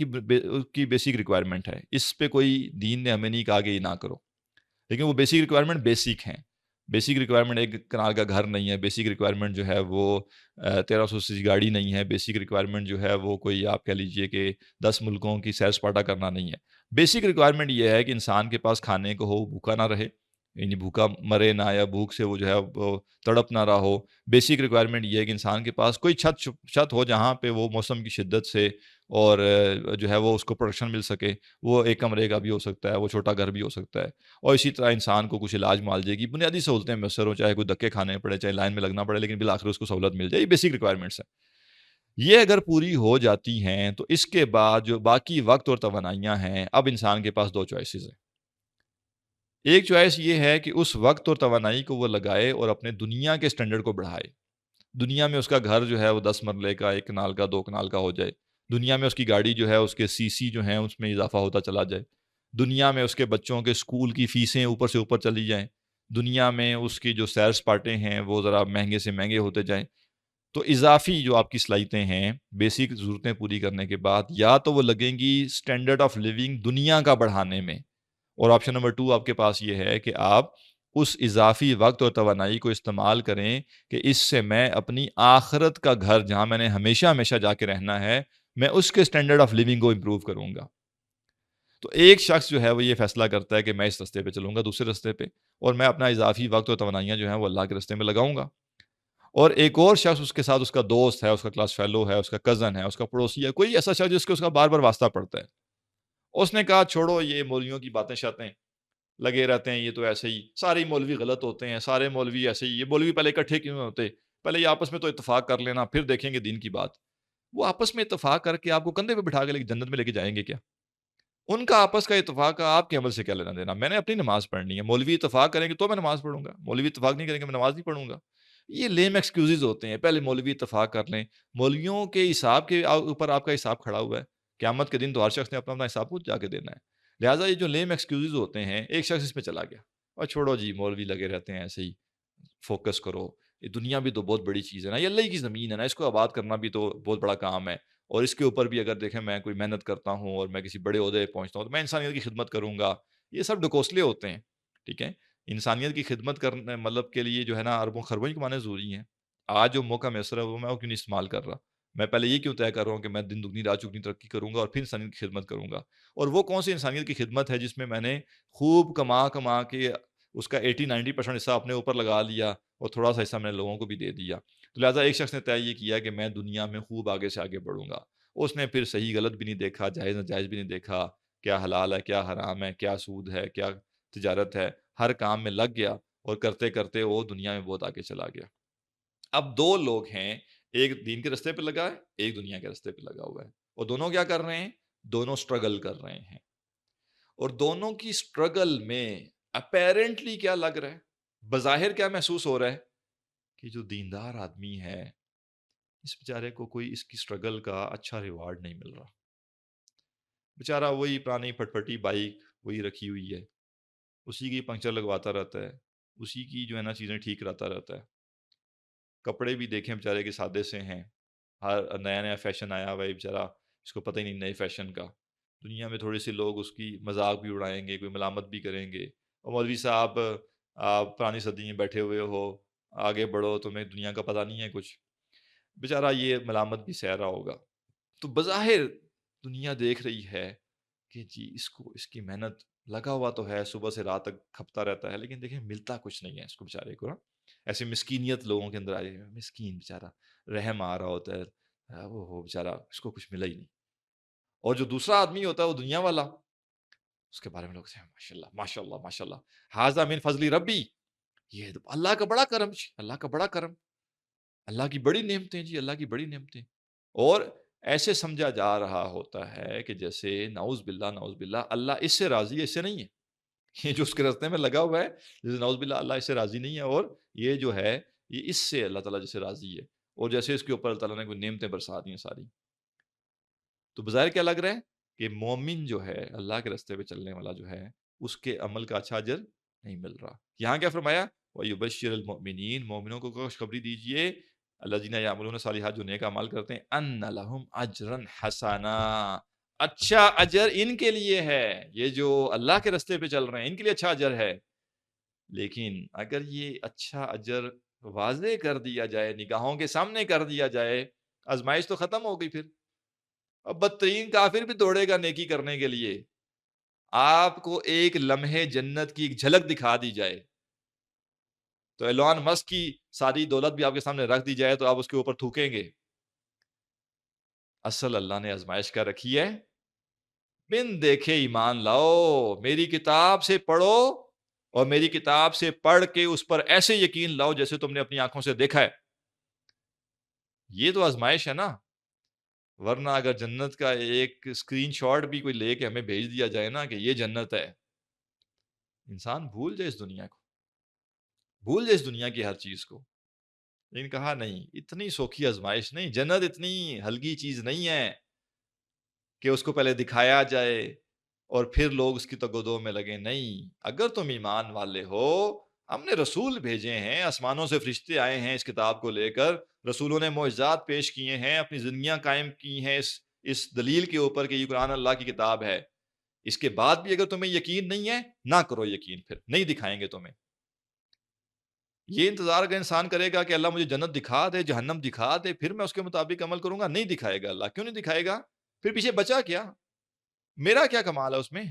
کی بیسک ریکوائرمنٹ ہے، اس پہ کوئی دین نے ہمیں نہیں کہا کہ یہ نہ کرو، لیکن وہ بیسک ریکوائرمنٹ بیسک ہیں۔ بیسک ریکوائرمنٹ ایک کنال کا گھر نہیں ہے، بیسک ریکوائرمنٹ جو ہے وہ 1300 سی سی گاڑی نہیں ہے، بیسک ریکوائرمنٹ جو ہے وہ کوئی آپ کہہ لیجئے کہ 10 ملکوں کی سیر سپاٹا کرنا نہیں ہے۔ بیسک ریکوائرمنٹ یہ ہے کہ انسان کے پاس کھانے کو ہو، بھوکا نہ رہے، یعنی بھوکا مرے نہ، یا بھوک سے وہ جو ہے وہ تڑپ نہ رہا ہو۔ بیسک ریکوائرمنٹ یہ ہے کہ انسان کے پاس کوئی چھت ہو جہاں پہ وہ موسم کی شدت سے اور جو ہے وہ اس کو پروٹیکشن مل سکے، وہ ایک کمرے کا بھی ہو سکتا ہے، وہ چھوٹا گھر بھی ہو سکتا ہے، اور اسی طرح انسان کو کچھ علاج معالجے کی بنیادی سہولتیں میسر ہوں، چاہے کوئی دھکے کھانے پڑے، چاہے لائن میں لگنا پڑے، لیکن بالآخر اس کو سہولت مل جائے۔ یہ بیسک ریکوائرمنٹس ہیں۔ یہ اگر پوری ہو جاتی ہیں تو اس کے بعد جو باقی وقت اور توانائیاں ہیں، اب انسان کے پاس دو چوائسیز ہیں۔ ایک چوائس یہ ہے کہ اس وقت اور توانائی کو وہ لگائے اور اپنے دنیا کے سٹینڈرڈ کو بڑھائے۔ دنیا میں اس کا گھر جو ہے وہ 10 مرلے کا، 1 کنال کا، 2 کنال کا ہو جائے۔ دنیا میں اس کی گاڑی جو ہے، اس کے سی سی جو ہیں اس میں اضافہ ہوتا چلا جائے۔ دنیا میں اس کے بچوں کے اسکول کی فیسیں اوپر سے اوپر چلی جائیں، دنیا میں اس کی جو سیر سپاٹے ہیں وہ ذرا مہنگے سے مہنگے ہوتے جائیں، تو اضافی جو آپ کی صلاحیتیں ہیں بیسک ضرورتیں پوری کرنے کے بعد یا تو وہ لگیں گی اسٹینڈرڈ آف لیونگ دنیا کا بڑھانے میں، اور آپشن نمبر 2 آپ کے پاس یہ ہے کہ آپ اس اضافی وقت اور توانائی کو استعمال کریں کہ اس سے میں اپنی آخرت کا گھر جہاں میں نے ہمیشہ ہمیشہ جا کے رہنا ہے، میں اس کے اسٹینڈرڈ آف لیونگ کو امپروو کروں گا۔ تو ایک شخص جو ہے وہ یہ فیصلہ کرتا ہے کہ میں اس رستے پہ چلوں گا، دوسرے رستے پہ، اور میں اپنا اضافی وقت اور توانائیاں جو ہیں وہ اللہ کے رستے میں لگاؤں گا۔ اور ایک اور شخص اس کے ساتھ، اس کا دوست ہے، اس کا کلاس فیلو ہے، اس کا کزن ہے، اس کا پڑوسی ہے، کوئی ایسا شخص جس کو اس کا بار بار واسطہ پڑتا ہے، اس نے کہا چھوڑو یہ مولویوں کی باتیں شاتیں، لگے رہتے ہیں یہ تو ایسے ہی، سارے ہی مولوی غلط ہوتے ہیں، سارے مولوی ایسے ہی، یہ مولوی پہلے اکٹھے کیوں ہوتے، پہلے یہ آپس میں تو اتفاق کر لینا پھر دیکھیں گے دین کی بات۔ وہ آپس میں اتفاق کر کے آپ کو کندھے پہ بٹھا کے جنت میں لے کے جائیں گے کیا؟ ان کا آپس کا اتفاق کا آپ کے عمل سے کیا لینا دینا؟ میں نے اپنی نماز پڑھنی ہے، مولوی اتفاق کریں گے تو میں نماز پڑھوں گا، مولوی اتفاق نہیں کریں گے میں نماز نہیں پڑھوں گا۔ یہ لیم ایکسکیوزز ہوتے ہیں، پہلے مولوی اتفاق کر لیں، مولویوں کے حساب کے اوپر آپ کا حساب کھڑا ہوا ہے، قیامت کے دن تو ہر شخص نے اپنا اپنا حساب خود جا کے دینا ہے۔ لہٰذا یہ جو لیم ایکسکیوزز ہوتے ہیں، ایک شخص اس پہ چلا گیا اور چھوڑو جی مولوی لگے رہتے ہیں ایسے ہی، فوکس کرو، یہ دنیا بھی تو بہت بڑی چیز ہے نا، یہ اللہ کی زمین ہے نا، اس کو آباد کرنا بھی تو بہت بڑا کام ہے، اور اس کے اوپر بھی اگر دیکھیں میں کوئی محنت کرتا ہوں اور میں کسی بڑے عہدے پہ پہنچتا ہوں تو میں انسانیت کی خدمت کروں گا، یہ سب ڈکوسلے ہوتے ہیں، ٹھیک ہے؟ انسانیت کی خدمت کرنے مطلب کے لیے جو ہے نا اربوں خربوں ہی کمانے ضروری ہیں۔ آج جو موقع میسر ہے وہ میں کیوں نہیں استعمال کر رہا؟ میں پہلے یہ کیوں طے کر رہا ہوں کہ میں دن دگنی رات چگنی ترقی کروں گا اور پھر انسانیت کی خدمت کروں گا؟ اور وہ کون سی انسانیت کی خدمت ہے جس میں میں نے خوب کما کما کے اس کا 80-90% حصہ اپنے اوپر لگا لیا اور تھوڑا سا حصہ میں نے لوگوں کو بھی دے دیا؟ تو لہٰذا ایک شخص نے طے یہ کیا کہ میں دنیا میں خوب آگے سے آگے بڑھوں گا، اس نے پھر صحیح غلط بھی نہیں دیکھا، جائز ناجائز بھی نہیں دیکھا، کیا حلال ہے کیا حرام ہے، کیا سود ہے کیا تجارت ہے، ہر کام میں لگ گیا اور کرتے کرتے وہ دنیا میں بہت آگے چلا گیا۔ اب دو لوگ ہیں، ایک دین کے رستے پہ لگا ہے، ایک دنیا کے رستے پہ لگا ہوا ہے، اور دونوں کیا کر رہے ہیں؟ دونوں سٹرگل کر رہے ہیں، اور دونوں کی سٹرگل میں اپیرنٹلی کیا لگ رہا ہے، بظاہر کیا محسوس ہو رہا ہے کہ جو دیندار آدمی ہے اس بیچارے کو کوئی اس کی سٹرگل کا اچھا ریوارڈ نہیں مل رہا، بیچارہ وہی پرانی پھٹ پھٹی بائک وہی رکھی ہوئی ہے، اسی کی پنکچر لگواتا رہتا ہے، اسی کی جو ہے نا چیزیں ٹھیک کراتا رہتا ہے، کپڑے بھی دیکھیں بیچارے کے سادے سے ہیں، ہر نیا نیا فیشن آیا ہوا ہے، بیچارہ اس کو پتہ ہی نہیں نئے فیشن کا، دنیا میں تھوڑے سے لوگ اس کی مذاق بھی اڑائیں گے، کوئی ملامت بھی کریں گے، اور مولوی صاحب آپ پرانی صدی میں بیٹھے ہوئے ہو، آگے بڑھو، تمہیں دنیا کا پتہ نہیں ہے کچھ، بیچارہ یہ ملامت بھی سہ رہا ہوگا۔ تو بظاہر دنیا دیکھ رہی ہے کہ جی اس کو اس کی محنت لگا ہوا تو ہے، صبح سے رات تک کھپتا رہتا ہے، لیکن دیکھیں ملتا کچھ نہیں ہے اس کو بیچارے کو نا، ایسے مسکینیت لوگوں کے اندر آئی ہے، مسکین بیچارہ، رحم آ رہا ہوتا ہے، وہ ہو بیچارہ اس کو کچھ ملا ہی نہیں، اور جو دوسرا آدمی ہوتا ہے وہ دنیا والا، اس کے بارے میں لوگ کہتے ہیں ماشاء اللہ ماشاء اللہ ماشاء اللہ، ھذا من فضل ربی، یہ تو اللہ کا بڑا کرم جی، اللہ کا بڑا کرم، اللہ کی بڑی نعمتیں جی، اللہ کی بڑی نعمتیں، اور ایسے سمجھا جا رہا ہوتا ہے کہ جیسے نعوذ باللہ اللہ اس سے راضی ہے، اس سے نہیں ہے، یہ جو اس کے راستے میں لگا ہوا ہے، جیسے نعوذ باللہ اللہ اس سے راضی نہیں ہے، اور یہ جو ہے یہ اس سے اللہ تعالیٰ جیسے راضی ہے، اور جیسے اس کے اوپر اللہ تعالیٰ نے کوئی نعمتیں برسا دی ہیں ساری، تو بظاہر کیا لگ رہا ہے کہ مومن جو ہے اللہ کے راستے پہ چلنے والا جو ہے اس کے عمل کا اچھا اجر نہیں مل رہا۔ یہاں کیا فرمایا؟ وَيُبَشِّرُ الْمُؤْمِنِينَ، مومنوں کو خوشخبری دیجئے، الذین یعملون الصالحات، جو نیک اعمال کرتے ہیں، ان لہم اجرا حسنا، اچھا اجر ان کے لیے ہے، یہ جو اللہ کے راستے پہ چل رہے ہیں ان کے لیے اچھا اجر ہے، لیکن اگر یہ اچھا اجر واضح کر دیا جائے، نگاہوں کے سامنے کر دیا جائے، آزمائش تو ختم ہو گئی، پھر اب بدترین کافر بھی دوڑے گا نیکی کرنے کے لیے، آپ کو ایک لمحے جنت کی ایک جھلک دکھا دی جائے تو ایلون مسک کی ساری دولت بھی آپ کے سامنے رکھ دی جائے تو آپ اس کے اوپر تھوکیں گے؟ اصل اللہ نے آزمائش کر رکھی ہے، بن دیکھے ایمان لاؤ، میری کتاب سے پڑھو اور میری کتاب سے پڑھ کے اس پر ایسے یقین لاؤ جیسے تم نے اپنی آنکھوں سے دیکھا ہے، یہ تو آزمائش ہے نا، ورنہ اگر جنت کا ایک اسکرین شاٹ بھی کوئی لے کے ہمیں بھیج دیا جائے نا کہ یہ جنت ہے، انسان بھول جائے اس دنیا کو، بھول جائے اس دنیا کی ہر چیز کو، لیکن کہا نہیں، اتنی سوکھی آزمائش نہیں، جنت اتنی ہلکی چیز نہیں ہے کہ اس کو پہلے دکھایا جائے اور پھر لوگ اس کی تگودو میں لگے، نہیں اگر تم ایمان والے ہو، ہم نے رسول بھیجے ہیں، آسمانوں سے فرشتے آئے ہیں اس کتاب کو لے کر، رسولوں نے معجزات پیش کیے ہیں، اپنی زندگیاں قائم کی ہیں اس دلیل کے اوپر کہ یہ قرآن اللہ کی کتاب ہے، اس کے بعد بھی اگر تمہیں یقین نہیں ہے، نہ کرو یقین، پھر نہیں دکھائیں گے تمہیں۔ یہ انتظار اگر انسان کرے گا کہ اللہ مجھے جنت دکھا دے، جہنم دکھا دے، پھر میں اس کے مطابق عمل کروں گا، نہیں دکھائے گا اللہ۔ کیوں نہیں دکھائے گا؟ پھر پیچھے بچا کیا؟ میرا کیا کمال ہے اس میں؟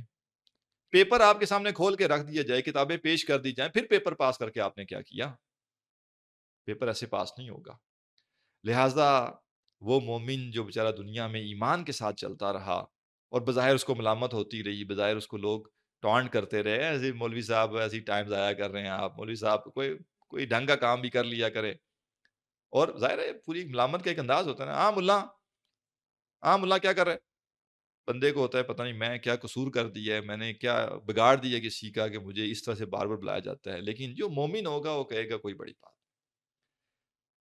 پیپر آپ کے سامنے کھول کے رکھ دیا جائے، کتابیں پیش کر دی جائیں، پھر پیپر پاس کر کے آپ نے کیا کیا؟ پیپر ایسے پاس نہیں ہوگا۔ لہٰذا وہ مومن جو بیچارہ دنیا میں ایمان کے ساتھ چلتا رہا اور بظاہر اس کو ملامت ہوتی رہی، بظاہر اس کو لوگ ٹانٹ کرتے رہے، ایسے مولوی صاحب ایسی ٹائم ضائع کر رہے ہیں آپ، مولوی صاحب کوئی ڈھنگ کا کام بھی کر لیا کرے، اور ظاہر ہے پوری ملامت کا ایک انداز ہوتا ہے نا، ہاں ملا کیا کر رہے؟ بندے کو ہوتا ہے پتہ نہیں میں کیا قصور کر دیا ہے، میں نے کیا بگاڑ دیا کسی کا کہ مجھے اس طرح سے بار بار بلایا جاتا ہے، لیکن جو مومن ہوگا وہ کہے گا کوئی بڑی بات۔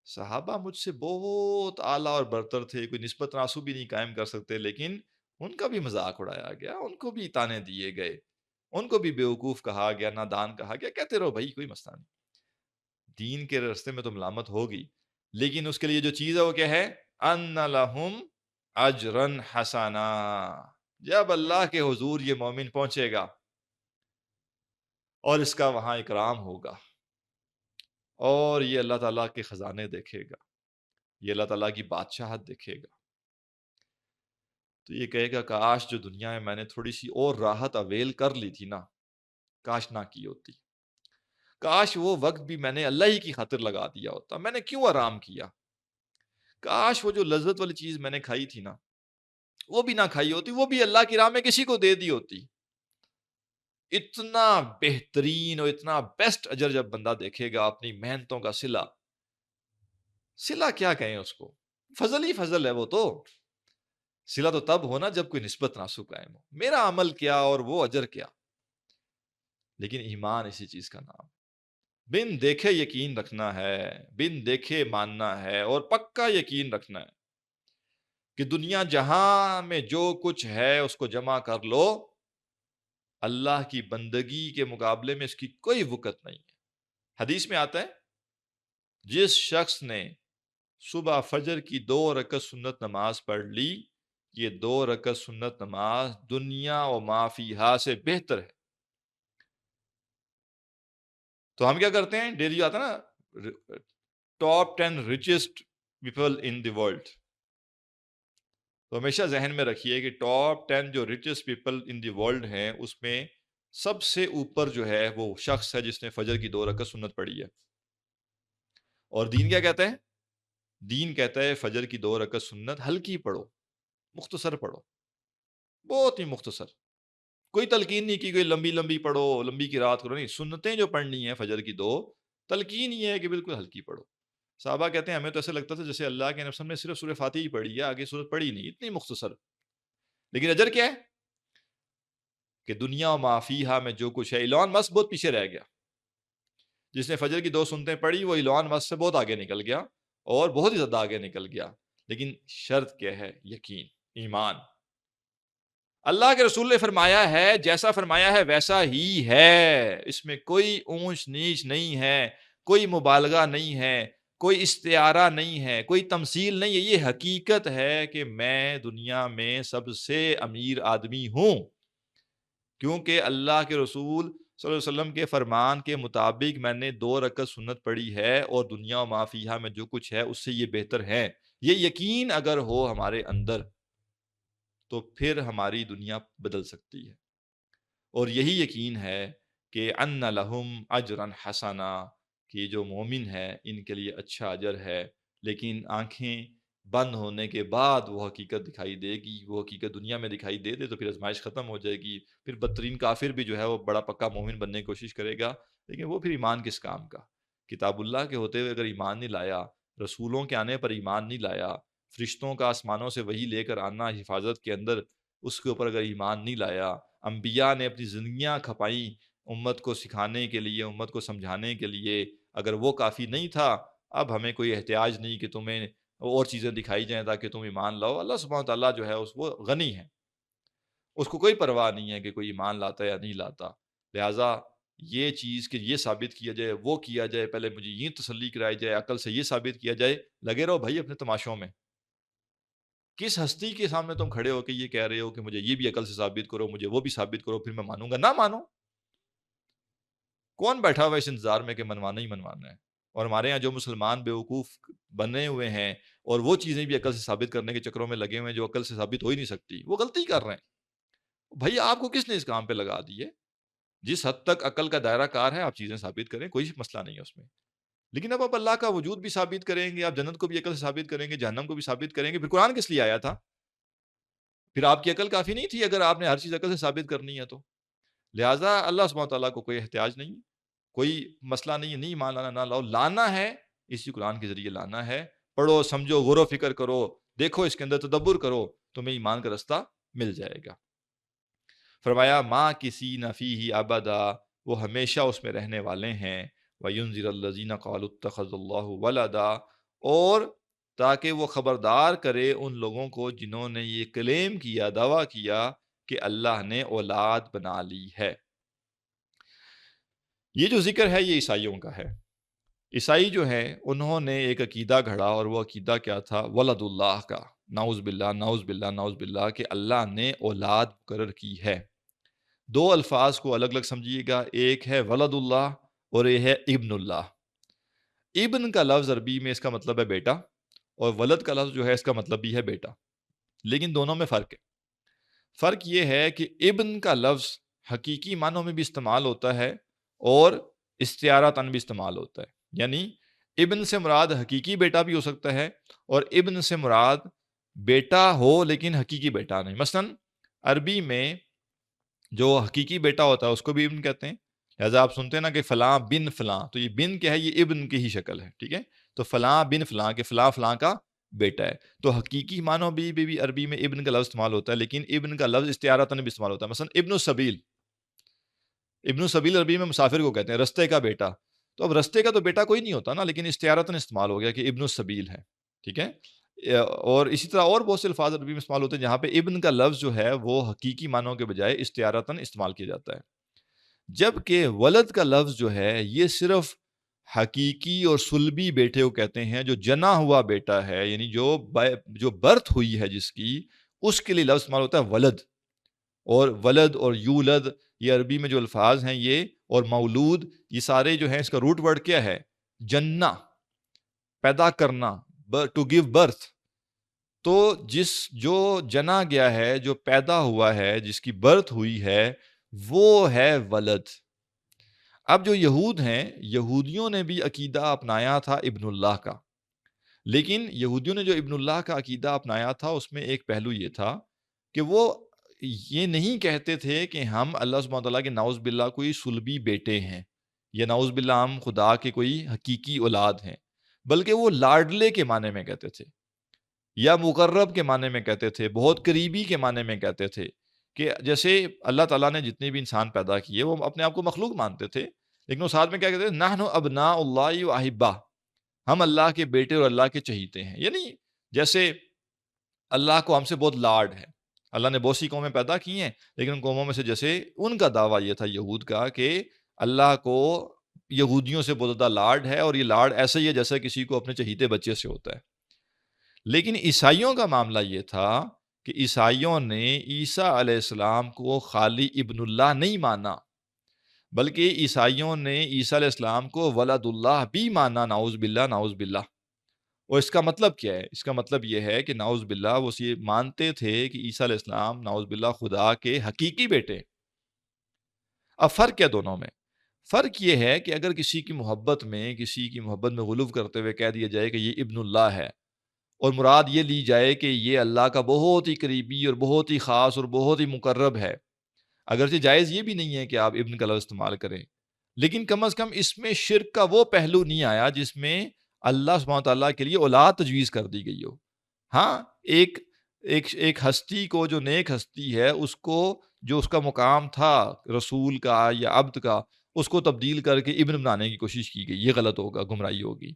صحابہ مجھ سے بہت اعلیٰ اور برتر تھے، کوئی نسبت تناسب بھی نہیں قائم کر سکتے، لیکن ان کا بھی مذاق اڑایا گیا، ان کو بھی طعنے دیے گئے، ان کو بھی بیوقوف کہا گیا، نادان کہا گیا، کہتے رہو بھائی کوئی مسئلہ نہیں، دین کے راستے میں تو ملامت ہوگی، لیکن اس کے لیے جو چیز ہے وہ کیا ہے؟ ان لہم اجرن حسنا، جب اللہ کے حضور یہ مومن پہنچے گا اور اس کا وہاں اکرام ہوگا اور یہ اللہ تعالیٰ کے خزانے دیکھے گا، یہ اللہ تعالیٰ کی بادشاہت دیکھے گا، تو یہ کہے گا کاش جو دنیا میں نے تھوڑی سی اور راحت اویل کر لی تھی نا، کاش نہ کی ہوتی، کاش وہ وقت بھی میں نے اللہ ہی کی خاطر لگا دیا ہوتا، میں نے کیوں آرام کیا، کاش وہ جو لذت والی چیز میں نے کھائی تھی نا وہ بھی نہ کھائی ہوتی، وہ بھی اللہ کی راہ میں کسی کو دے دی ہوتی۔ اتنا بہترین اور اتنا بیسٹ اجر جب بندہ دیکھے گا اپنی محنتوں کا صلہ کیا کہیں اس کو، فضل ہی فضل ہے وہ تو، صلہ تو تب ہونا جب کوئی نسبت تناسب قائم ہو، میرا عمل کیا اور وہ اجر کیا، لیکن ایمان اسی چیز کا نام، بن دیکھے یقین رکھنا ہے، بن دیکھے ماننا ہے اور پکا یقین رکھنا ہے کہ دنیا جہاں میں جو کچھ ہے اس کو جمع کر لو، اللہ کی بندگی کے مقابلے میں اس کی کوئی وقت نہیں ہے۔ حدیث میں آتا ہے جس شخص نے صبح فجر کی 2 رکعت سنت نماز پڑھ لی، یہ 2 رکعت سنت نماز دنیا و ما فیہا سے بہتر ہے۔ تو ہم کیا کرتے ہیں، ڈیلی آتا ہے نا top 10 richest people in the world, تو ہمیشہ ذہن میں رکھیے کہ ٹاپ 10 جو richest people in the world ہیں اس میں سب سے اوپر جو ہے وہ شخص ہے جس نے فجر کی 2 رکعت سنت پڑھی ہے، اور دین کیا کہتا ہے؟ دین کہتا ہے فجر کی 2 رکعت سنت ہلکی پڑھو، مختصر پڑھو، بہت ہی مختصر، کوئی تلقین نہیں کی کوئی لمبی لمبی پڑھو، لمبی کی رات کرو، نہیں، سنتیں جو پڑھنی ہیں فجر کی 2، تلقین یہ ہے کہ بالکل ہلکی پڑھو۔ صحابہ کہتے ہیں ہمیں تو ایسا لگتا تھا جیسے اللہ کے نبی نے صرف سورہ فاتحہ ہی پڑھی ہے، آگے سورت پڑھی نہیں، اتنی مختصر، لیکن اجر کیا ہے کہ دنیا و ما فیہا میں جو کچھ ہے، ایلون مسک بہت پیچھے رہ گیا، جس نے فجر کی 2 سنتیں پڑھی وہ ایلون مسک سے بہت آگے نکل گیا اور بہت ہی زیادہ آگے نکل گیا، لیکن شرط کیا ہے؟ یقین، ایمان۔ اللہ کے رسول نے فرمایا ہے جیسا فرمایا ہے ویسا ہی ہے، اس میں کوئی اونچ نیچ نہیں ہے، کوئی مبالغہ نہیں ہے، کوئی استعارہ نہیں ہے، کوئی تمثیل نہیں ہے، یہ حقیقت ہے کہ میں دنیا میں سب سے امیر آدمی ہوں، کیونکہ اللہ کے رسول صلی اللہ علیہ وسلم کے فرمان کے مطابق میں نے 2 رکعت سنت پڑھی ہے اور دنیا و ما فیہا میں جو کچھ ہے اس سے یہ بہتر ہے، یہ یقین اگر ہو ہمارے اندر تو پھر ہماری دنیا بدل سکتی ہے، اور یہی یقین ہے کہ ان لہم اجرا حسنا، کہ جو مومن ہے ان کے لیے اچھا اجر ہے، لیکن آنکھیں بند ہونے کے بعد وہ حقیقت دکھائی دے گی، وہ حقیقت دنیا میں دکھائی دے دے تو پھر آزمائش ختم ہو جائے گی، پھر بدترین کافر بھی جو ہے وہ بڑا پکا مومن بننے کی کوشش کرے گا، لیکن وہ پھر ایمان کس کام کا، کتاب اللہ کے ہوتے ہوئے اگر ایمان نہیں لایا، رسولوں کے آنے پر ایمان نہیں لایا، فرشتوں کا آسمانوں سے وحی لے کر آنا حفاظت کے اندر، اس کے اوپر اگر ایمان نہیں لایا، انبیاء نے اپنی زندگیاں کھپائیں امت کو سکھانے کے لیے، امت کو سمجھانے کے لیے، اگر وہ کافی نہیں تھا، اب ہمیں کوئی احتیاج نہیں کہ تمہیں اور چیزیں دکھائی جائیں تاکہ تم ایمان لاؤ، اللہ سبحانہ تعالیٰ جو ہے وہ غنی ہے، اس کو کوئی پرواہ نہیں ہے کہ کوئی ایمان لاتا ہے یا نہیں لاتا. لہٰذا یہ چیز کہ یہ ثابت کیا جائے، وہ کیا جائے، پہلے مجھے یہ تسلی کرائی جائے، عقل سے یہ ثابت کیا جائے، لگے رہو بھائی اپنے تماشوں میں. کس ہستی کے سامنے تم کھڑے ہو کہ یہ کہہ رہے ہو کہ مجھے یہ بھی عقل سے ثابت کرو، مجھے وہ بھی ثابت کرو، پھر میں مانوں گا؟ نہ مانو. کون بیٹھا ہوا ہے اس انتظار میں کہ منوانا ہی منوانا ہے؟ اور ہمارے یہاں جو مسلمان بیوقوف بنے ہوئے ہیں اور وہ چیزیں بھی عقل سے ثابت کرنے کے چکروں میں لگے ہوئے ہیں جو عقل سے ثابت ہو ہی نہیں سکتی، وہ غلطی کر رہے ہیں. بھائی آپ کو کس نے اس کام پہ لگا دی ہے؟ جس حد تک عقل کا دائرہ کار ہے آپ چیزیں ثابت کریں، کوئی مسئلہ نہیں ہے اس میں. لیکن اب آپ اللہ کا وجود بھی ثابت کریں گے، آپ جنت کو بھی عقل سے ثابت کریں گے، جہنم کو بھی ثابت کریں گے، پھر قرآن کس لیے آیا تھا؟ پھر آپ کی عقل کافی نہیں تھی اگر آپ نے ہر چیز عقل سے ثابت کرنی ہے تو. لہٰذا اللہ سبحانہ تعالیٰ کو کوئی احتیاج نہیں، کوئی مسئلہ نہیں ہے، نہیں مان لانا نہ لاؤ، لانا ہے اسی قرآن کے ذریعے لانا ہے. پڑھو، سمجھو، غور و فکر کرو، دیکھو اس کے اندر تدبر کرو، تمہیں ایمان کا رستہ مل جائے گا. فرمایا ما کسی نفی ہی ابدا، وہ ہمیشہ اس میں رہنے والے ہیں. وَيُنذِرَ الَّذِينَ قَالُوا اتَّخَذَ اللَّهُ وَلَدًا، اور تاکہ وہ خبردار کرے ان لوگوں کو جنہوں نے یہ کلیم کیا، دعویٰ کیا کہ اللہ نے اولاد بنا لی ہے. یہ جو ذکر ہے یہ عیسائیوں کا ہے. عیسائی جو ہیں انہوں نے ایک عقیدہ گھڑا، اور وہ عقیدہ کیا تھا؟ ولد اللہ کا. نعوذ باللہ، نعوذ باللہ، نعوذ باللہ کہ اللہ نے اولاد مقرر کی ہے. دو الفاظ کو الگ الگ سمجھیے گا، ایک ہے ولد اللہ اور یہ ہے ابن اللہ. ابن کا لفظ عربی میں اس کا مطلب ہے بیٹا، اور ولد کا لفظ جو ہے اس کا مطلب بھی ہے بیٹا، لیکن دونوں میں فرق ہے. فرق یہ ہے کہ ابن کا لفظ حقیقی معنوں میں بھی استعمال ہوتا ہے اور استعارتاً بھی استعمال ہوتا ہے. یعنی ابن سے مراد حقیقی بیٹا بھی ہو سکتا ہے، اور ابن سے مراد بیٹا ہو لیکن حقیقی بیٹا نہیں. مثلا عربی میں جو حقیقی بیٹا ہوتا ہے اس کو بھی ابن کہتے ہیں. لہٰذا آپ سنتے ہیں نا کہ فلاں بن فلاں، تو یہ بن کیا ہے؟ یہ ابن کی ہی شکل ہے. ٹھیک ہے، تو فلاں بن فلاں کہ فلاں فلاں کا بیٹا ہے. تو حقیقی معنوں بھی عربی میں ابن کا لفظ استعمال ہوتا ہے، لیکن ابن کا لفظ استعارتاً بھی استعمال ہوتا ہے. مثلا ابن السبیل، ابن السبیل عربی میں مسافر کو کہتے ہیں، رستے کا بیٹا. تو اب رستے کا تو بیٹا کوئی نہیں ہوتا نا، لیکن استعارتاً استعمال ہو گیا کہ ابن السبیل ہے. ٹھیک ہے، اور اسی طرح اور بہت سے الفاظ عربی میں استعمال ہوتے ہیں جہاں پہ ابن کا لفظ جو ہے وہ حقیقی معنوں کے بجائے استعارتاً استعمال کیا جاتا ہے. جبکہ ولد کا لفظ جو ہے یہ صرف حقیقی اور سلبی بیٹے کو کہتے ہیں، جو جنا ہوا بیٹا ہے، یعنی جو برتھ ہوئی ہے جس کی، اس کے لیے لفظ استعمال ہوتا ہے ولد. اور ولد اور یولد یہ عربی میں جو الفاظ ہیں یہ، اور مولود، یہ سارے جو ہیں اس کا روٹ ورڈ کیا ہے؟ جننا، پیدا کرنا، ٹو گیو برتھ. تو جو جنا گیا ہے، جو پیدا ہوا ہے، جس کی برتھ ہوئی ہے، وہ ہے ولد. اب جو یہود ہیں، یہودیوں نے بھی عقیدہ اپنایا تھا ابن اللہ کا، لیکن یہودیوں نے جو ابن اللہ کا عقیدہ اپنایا تھا اس میں ایک پہلو یہ تھا کہ وہ یہ نہیں کہتے تھے کہ ہم اللہ سبحانہ تعالیٰ کے نعوذ باللہ کوئی سلبی بیٹے ہیں، یا نعوذ باللہ ہم خدا کے کوئی حقیقی اولاد ہیں، بلکہ وہ لاڈلے کے معنی میں کہتے تھے، یا مقرب کے معنی میں کہتے تھے، بہت قریبی کے معنی میں کہتے تھے. کہ جیسے اللہ تعالیٰ نے جتنے بھی انسان پیدا کیے وہ اپنے آپ کو مخلوق مانتے تھے، لیکن وہ ساتھ میں کیا کہتے تھے؟ نحن ابناء اللہ و احبا، ہم اللہ کے بیٹے اور اللہ کے چہیتے ہیں. یعنی جیسے اللہ کو ہم سے بہت لاڈ ہے. اللہ نے بہت سی قومیں پیدا کی ہیں، لیکن ان قوموں میں سے جیسے ان کا دعویٰ یہ تھا یہود کا کہ اللہ کو یہودیوں سے بہت زیادہ لاڈ ہے، اور یہ لاڈ ایسا ہی ہے جیسا کسی کو اپنے چہیتے بچے سے ہوتا ہے. لیکن عیسائیوں کا معاملہ یہ تھا کہ عیسائیوں نے عیسیٰ علیہ السلام کو خالی ابن اللہ نہیں مانا، بلکہ عیسائیوں نے عیسیٰ علیہ السلام کو ولد اللہ بھی مانا. نعوذ باللہ، نعوذ باللہ. اور اس کا مطلب کیا ہے؟ اس کا مطلب یہ ہے کہ نعوذ باللہ وہ یہ مانتے تھے کہ عیسیٰ علیہ السلام نعوذ باللہ خدا کے حقیقی بیٹے. اب فرق کیا دونوں میں؟ فرق یہ ہے کہ اگر کسی کی محبت میں غلو کرتے ہوئے کہہ دیا جائے کہ یہ ابن اللہ ہے، اور مراد یہ لی جائے کہ یہ اللہ کا بہت ہی قریبی اور بہت ہی خاص اور بہت ہی مقرب ہے، اگرچہ جائز یہ بھی نہیں ہے کہ آپ ابن کا لفظ استعمال کریں، لیکن کم از کم اس میں شرک کا وہ پہلو نہیں آیا جس میں اللہ سبحانہ تعالیٰ کے لیے اولاد تجویز کر دی گئی ہو. ہاں، ایک ہستی کو، جو نیک ہستی ہے، اس کو جو اس کا مقام تھا رسول کا یا عبد کا، اس کو تبدیل کر کے ابن بنانے کی کوشش کی گئی. یہ غلط ہوگا، گمراہی ہوگی.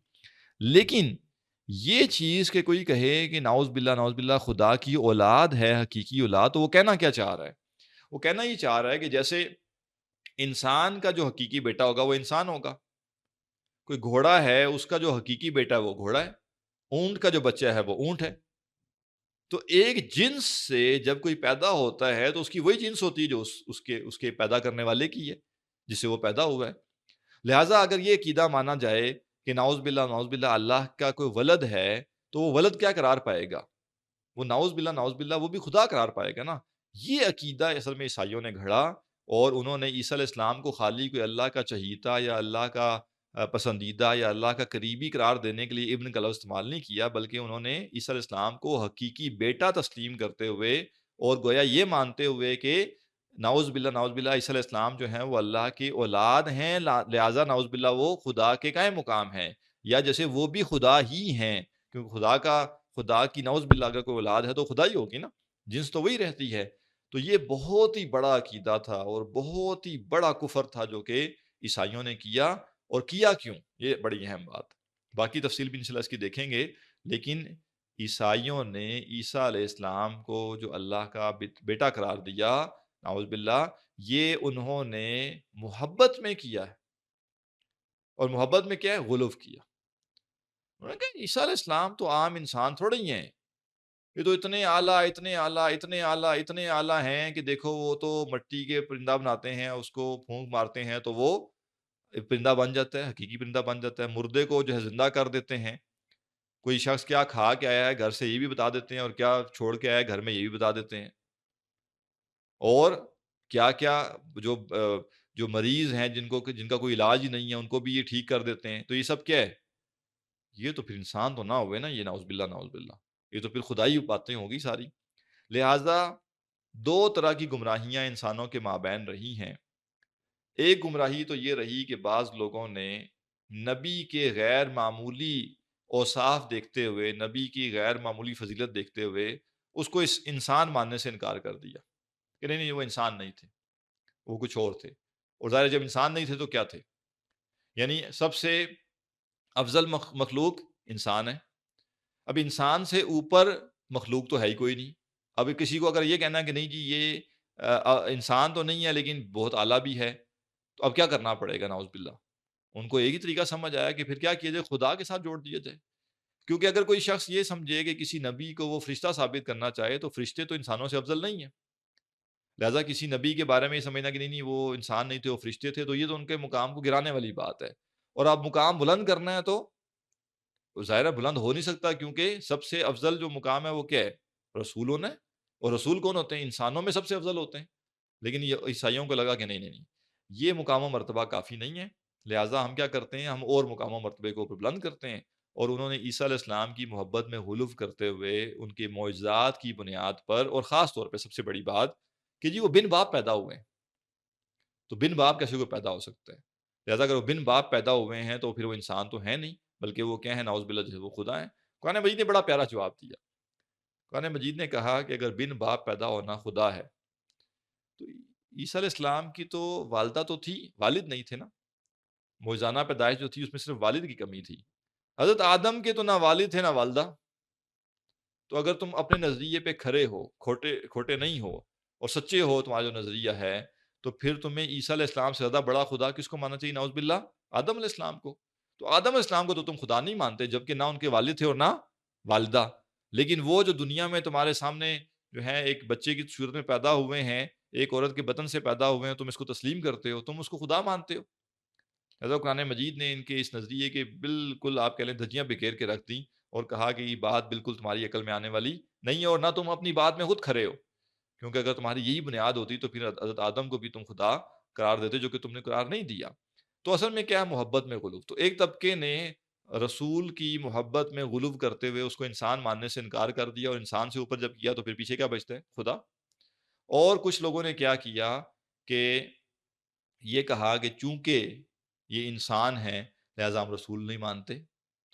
لیکن یہ چیز کہ کوئی کہے کہ نعوذ باللہ، نعوذ باللہ خدا کی اولاد ہے، حقیقی اولاد، تو وہ کہنا کیا چاہ رہا ہے؟ وہ کہنا یہ چاہ رہا ہے کہ جیسے انسان کا جو حقیقی بیٹا ہوگا وہ انسان ہوگا، کوئی گھوڑا ہے اس کا جو حقیقی بیٹا ہے وہ گھوڑا ہے، اونٹ کا جو بچہ ہے وہ اونٹ ہے۔ تو ایک جنس سے جب کوئی پیدا ہوتا ہے تو اس کی وہی جنس ہوتی ہے جو اس کے پیدا کرنے والے کی ہے، جس سے وہ پیدا ہوا ہے۔ لہٰذا اگر یہ عقیدہ مانا جائے کہ نعوذ باللہ اللہ کا کوئی ولد ہے، تو وہ ولد کیا قرار پائے گا؟ وہ نعوذ باللہ وہ بھی خدا قرار پائے گا نا۔ یہ عقیدہ اصل میں عیسائیوں نے گھڑا، اور انہوں نے عیسیٰ علیہ السلام کو خالی کوئی اللہ کا چہیتا یا اللہ کا پسندیدہ یا اللہ کا قریبی قرار دینے کے لیے ابن کا لفظ استعمال نہیں کیا، بلکہ انہوں نے عیسیٰ علیہ السلام کو حقیقی بیٹا تسلیم کرتے ہوئے اور گویا یہ مانتے ہوئے کہ نعوذ باللہ عیسیٰ علیہ السلام جو ہیں وہ اللہ کی اولاد ہیں، لہٰذا نعوذ باللہ وہ خدا کے قائم مقام ہیں، یا جیسے وہ بھی خدا ہی ہیں، کیونکہ خدا کی نعوذ باللہ اگر کوئی اولاد ہے تو خدا ہی ہوگی نا، جنس تو وہی رہتی ہے۔ تو یہ بہت ہی بڑا عقیدہ تھا اور بہت ہی بڑا کفر تھا جو کہ عیسائیوں نے کیا، اور کیا کیوں، یہ بڑی اہم بات۔ باقی تفصیل بھی انشاءاللہ اس کی دیکھیں گے، لیکن عیسائیوں نے عیسیٰ علیہ السلام کو جو اللہ کا بیٹا قرار دیا، نعوذ باللہ، یہ انہوں نے محبت میں کیا ہے، اور محبت میں کیا ہے؟ غلو کیا۔ انہوں نے کہا عیسیٰ علیہ السلام تو عام انسان تھوڑے ہی ہیں، یہ تو اتنے اعلیٰ اتنے اعلیٰ اتنے اعلیٰ اتنے اعلیٰ ہیں کہ دیکھو وہ تو مٹی کے پرندہ بناتے ہیں، اس کو پھونک مارتے ہیں تو وہ پرندہ بن جاتا ہے، حقیقی پرندہ بن جاتا ہے، مردے کو جو ہے زندہ کر دیتے ہیں، کوئی شخص کیا کھا کے آیا ہے گھر سے یہ بھی بتا دیتے ہیں، اور کیا چھوڑ کے آیا ہے گھر میں یہ بھی بتا دیتے ہیں، اور کیا کیا جو جو مریض ہیں جن کا کوئی علاج ہی نہیں ہے ان کو بھی یہ ٹھیک کر دیتے ہیں۔ تو یہ سب کیا ہے؟ یہ تو پھر انسان تو نہ ہوئے نا، یہ نعوذ باللہ، یہ تو پھر خدائی باتیں ہوگی ساری۔ لہٰذا دو طرح کی گمراہیاں انسانوں کے مابین رہی ہیں۔ ایک گمراہی تو یہ رہی کہ بعض لوگوں نے نبی کے غیر معمولی اوصاف دیکھتے ہوئے، نبی کی غیر معمولی فضیلت دیکھتے ہوئے اس کو اس انسان ماننے سے انکار کر دیا کہ نہیں وہ انسان نہیں تھے، وہ کچھ اور تھے۔ اور ظاہر جب انسان نہیں تھے تو کیا تھے؟ یعنی سب سے افضل مخلوق انسان ہے، اب انسان سے اوپر مخلوق تو ہے ہی کوئی نہیں۔ اب کسی کو اگر یہ کہنا ہے کہ نہیں جی یہ انسان تو نہیں ہے لیکن بہت اعلیٰ بھی ہے، تو اب کیا کرنا پڑے گا؟ نعوذ باللہ۔ ان کو ایک ہی طریقہ سمجھ آیا کہ پھر کیا کیا جائے؟ خدا کے ساتھ جوڑ دیا جائے، کیونکہ اگر کوئی شخص یہ سمجھے کہ کسی نبی کو وہ فرشتہ ثابت کرنا چاہے تو فرشتے تو انسانوں سے افضل نہیں ہیں، لہٰذا کسی نبی کے بارے میں یہ سمجھنا کہ نہیں وہ انسان نہیں تھے وہ فرشتے تھے، تو یہ تو ان کے مقام کو گرانے والی بات ہے۔ اور اب مقام بلند کرنا ہے تو ظاہرہ بلند ہو نہیں سکتا، کیونکہ سب سے افضل جو مقام ہے وہ کیا ہے؟ رسول ہونا ہے، اور رسول کون ہوتے ہیں؟ انسانوں میں سب سے افضل ہوتے ہیں۔ لیکن یہ عیسائیوں کو لگا کہ نہیں، یہ مقام و مرتبہ کافی نہیں ہے، لہٰذا ہم کیا کرتے ہیں؟ ہم اور مقام و مرتبے کو بلند کرتے ہیں، اور انہوں نے عیسیٰ علیہ السلام کی محبت میں غلو کرتے ہوئے ان کے معجزات کی بنیاد پر، اور خاص طور پہ سب سے بڑی بات کہ جی وہ بن باپ پیدا ہوئے ہیں، تو بن باپ کیسے کوئی پیدا ہو سکتا ہے؟ لہٰذا اگر وہ بن باپ پیدا ہوئے ہیں تو پھر وہ انسان تو ہے نہیں، بلکہ وہ کیا ہے؟ نعوذ باللہ جیسے وہ خدا ہیں۔ قرآن مجید نے بڑا پیارا جواب دیا۔ قرآن مجید نے کہا کہ اگر بن باپ پیدا ہونا خدا ہے تو عیسیٰ علیہ السلام کی تو والدہ تو تھی، والد نہیں تھے نا، موجزانہ پیدائش جو تھی اس میں صرف والد کی کمی تھی۔ حضرت آدم کے تو نہ والد تھے نہ والدہ، تو اگر تم اپنے نظریے پہ کھرے ہو، کھوٹے نہیں ہو اور سچے ہو تمہارا جو نظریہ ہے، تو پھر تمہیں عیسیٰ علیہ السلام سے زیادہ بڑا خدا کس کو ماننا چاہیے؟ نعوذ باللہ آدم علیہ السلام کو۔ تو آدم علیہ السلام کو تو تم خدا نہیں مانتے، جبکہ نہ ان کے والد تھے اور نہ والدہ، لیکن وہ جو دنیا میں تمہارے سامنے جو ہے ایک بچے کی صورت میں پیدا ہوئے ہیں، ایک عورت کے بطن سے پیدا ہوئے ہیں، تم اس کو تسلیم کرتے ہو، تم اس کو خدا مانتے ہو۔ لہذا قرآن مجید نے ان کے اس نظریے کے بالکل آپ کہہ لیں دھجیاں بکھیر کے رکھ دیں، اور کہا کہ یہ بات بالکل تمہاری عقل میں آنے والی نہیں ہے، اور نہ تم اپنی بات میں خود کھرے ہو، کیونکہ اگر تمہاری یہی بنیاد ہوتی تو پھر حضرت آدم کو بھی تم خدا قرار دیتے، جو کہ تم نے قرار نہیں دیا۔ تو اصل میں کیا ہے؟ محبت میں غلو۔ تو ایک طبقے نے رسول کی محبت میں غلو کرتے ہوئے اس کو انسان ماننے سے انکار کر دیا، اور انسان سے اوپر جب کیا تو پھر پیچھے کیا بچتا ہے؟ خدا۔ اور کچھ لوگوں نے کیا کیا کہ یہ کہا کہ چونکہ یہ انسان ہیں لہٰذا ہم رسول نہیں مانتے۔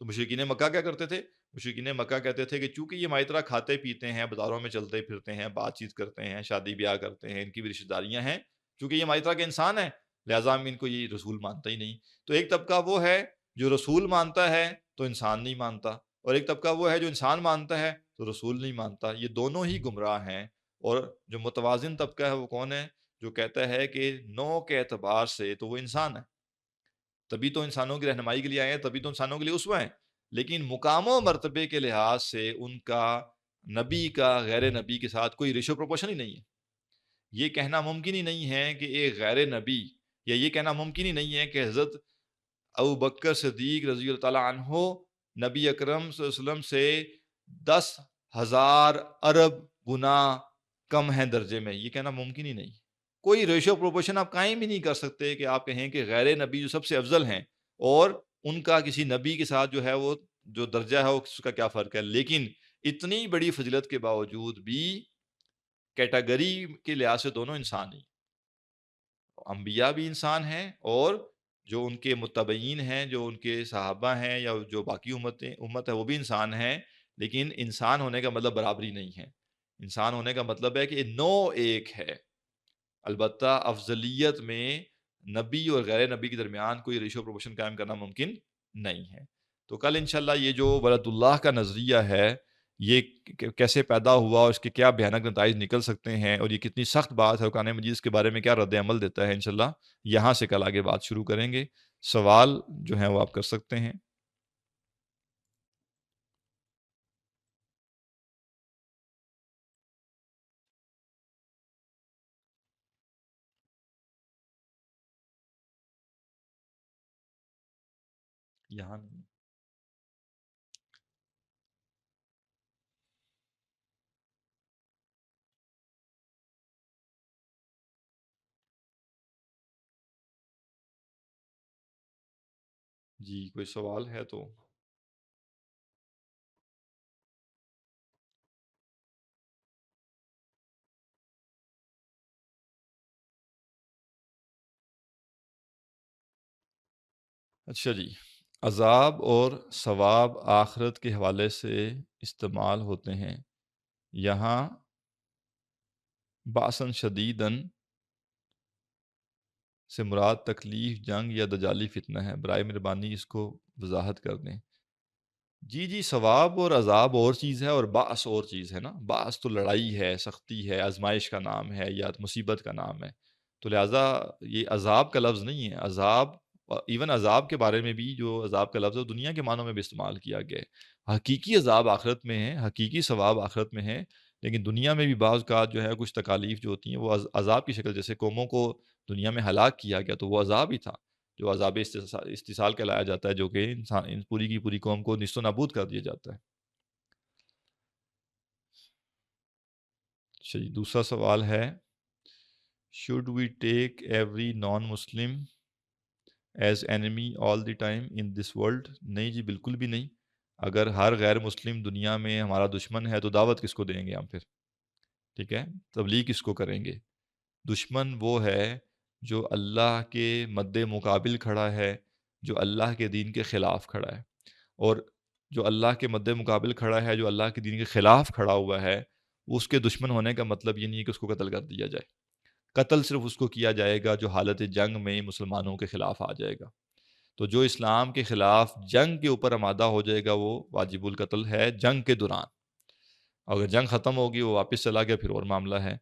تو مشرکین مکہ کیا کرتے تھے؟ مشرکین مکہ کہتے تھے کہ چونکہ یہ ہماری طرح کھاتے پیتے ہیں، بازاروں میں چلتے پھرتے ہیں، بات چیت کرتے ہیں، شادی بیاہ کرتے ہیں، ان کی بھی رشتہ داریاں ہیں، چونکہ یہ ہماری طرح کے انسان ہیں لہٰذا ہم ان کو یہ رسول مانتا ہی نہیں۔ تو ایک طبقہ وہ ہے جو رسول مانتا ہے تو انسان نہیں مانتا، اور ایک طبقہ وہ ہے جو انسان مانتا ہے تو رسول نہیں مانتا۔ یہ دونوں ہی گمراہ ہیں، اور جو متوازن طبقہ ہے وہ کون ہے؟ جو کہتا ہے کہ نو کے اعتبار سے تو وہ انسان ہے، تبھی تو انسانوں کی رہنمائی کے لیے آئے ہیں، تبھی تو انسانوں کے لیے اسوہ ہیں، لیکن مقام و مرتبے کے لحاظ سے ان کا نبی کا غیر نبی کے ساتھ کوئی ریشو پروپورشن ہی نہیں ہے۔ یہ کہنا ممکن ہی نہیں ہے کہ ایک غیر نبی، یا یہ کہنا ممکن ہی نہیں ہے کہ حضرت ابو بکر صدیق رضی اللہ تعالیٰ عنہ نبی اکرم صلی اللہ علیہ وسلم سے 10,000 ارب گنا کم ہیں درجے میں، یہ کہنا ممکن ہی نہیں۔ کوئی ریشو پروپورشن آپ قائم ہی نہیں کر سکتے کہ آپ کہیں کہ غیر نبی جو سب سے افضل ہیں اور ان کا کسی نبی کے ساتھ جو ہے وہ جو درجہ ہے اس کا کیا فرق ہے۔ لیکن اتنی بڑی فضیلت کے باوجود بھی کیٹاگری کے لحاظ سے دونوں انسان ہی، انبیاء بھی انسان ہیں اور جو ان کے متبعین ہیں، جو ان کے صحابہ ہیں یا جو باقی امت ہے وہ بھی انسان ہیں، لیکن انسان ہونے کا مطلب برابری نہیں ہے۔ انسان ہونے کا مطلب ہے کہ نو ایک ہے، البتہ افضلیت میں نبی اور غیر نبی کے درمیان کوئی ریشو پروپورشن قائم کرنا ممکن نہیں ہے۔ تو کل انشاءاللہ یہ جو ولد اللہ کا نظریہ ہے یہ کیسے پیدا ہوا اور اس کے کیا بھیانک نتائج نکل سکتے ہیں اور یہ کتنی سخت بات ہے، قرآن مجید اس کے بارے میں کیا رد عمل دیتا ہے، انشاءاللہ یہاں سے کل آگے بات شروع کریں گے۔ سوال جو ہیں وہ آپ کر سکتے ہیں۔ یہاں نہیں۔ جی کوئی سوال ہے تو؟ اچھا جی، عذاب اور ثواب آخرت کے حوالے سے استعمال ہوتے ہیں، یہاں باسن شدیدن سے مراد تکلیف، جنگ یا دجالی فتنہ ہے، برائے مہربانی اس کو وضاحت کر دیں۔ جی جی، ثواب اور عذاب اور چیز ہے اور باعث اور چیز ہے نا۔ باعث تو لڑائی ہے، سختی ہے، آزمائش کا نام ہے یا مصیبت کا نام ہے، تو لہٰذا یہ عذاب کا لفظ نہیں ہے۔ عذاب، ایون عذاب کے بارے میں بھی جو عذاب کا لفظ ہے دنیا کے معنوں میں بھی استعمال کیا گیا ہے۔ حقیقی عذاب آخرت میں ہے، حقیقی ثواب آخرت میں ہے، لیکن دنیا میں بھی بعض اوقات جو ہے کچھ تکالیف جو ہوتی ہیں وہ عذاب کی شکل، جیسے قوموں کو دنیا میں ہلاک کیا گیا تو وہ عذاب ہی تھا، جو عذاب استحصال کہلایا جاتا ہے، جو کہ انسان پوری کی پوری قوم کو نیست و نابود کر دیا جاتا ہے۔ چلیے دوسرا سوال ہے، should we take every non-Muslim as enemy all the time in this world؟ نہیں جی بالکل بھی نہیں۔ اگر ہر غیر مسلم دنیا میں ہمارا دشمن ہے تو دعوت کس کو دیں گے ہم پھر؟ ٹھیک ہے، تبلیغ کس کو کریں گے؟ دشمن وہ ہے جو اللہ کے مد مقابل کھڑا ہے، جو اللہ کے دین کے خلاف کھڑا ہے، اور جو اللہ کے مد مقابل کھڑا ہے، جو اللہ کے دین کے خلاف کھڑا ہوا ہے، اس کے دشمن ہونے کا مطلب یہ نہیں ہے کہ اس کو قتل کر دیا جائے۔ قتل صرف اس کو کیا جائے گا جو حالت جنگ میں مسلمانوں کے خلاف آ جائے گا۔ تو جو اسلام کے خلاف جنگ کے اوپر آمادہ ہو جائے گا وہ واجب القتل ہے جنگ کے دوران۔ اگر جنگ ختم ہوگی، وہ واپس چلا گیا، پھر اور معاملہ ہے۔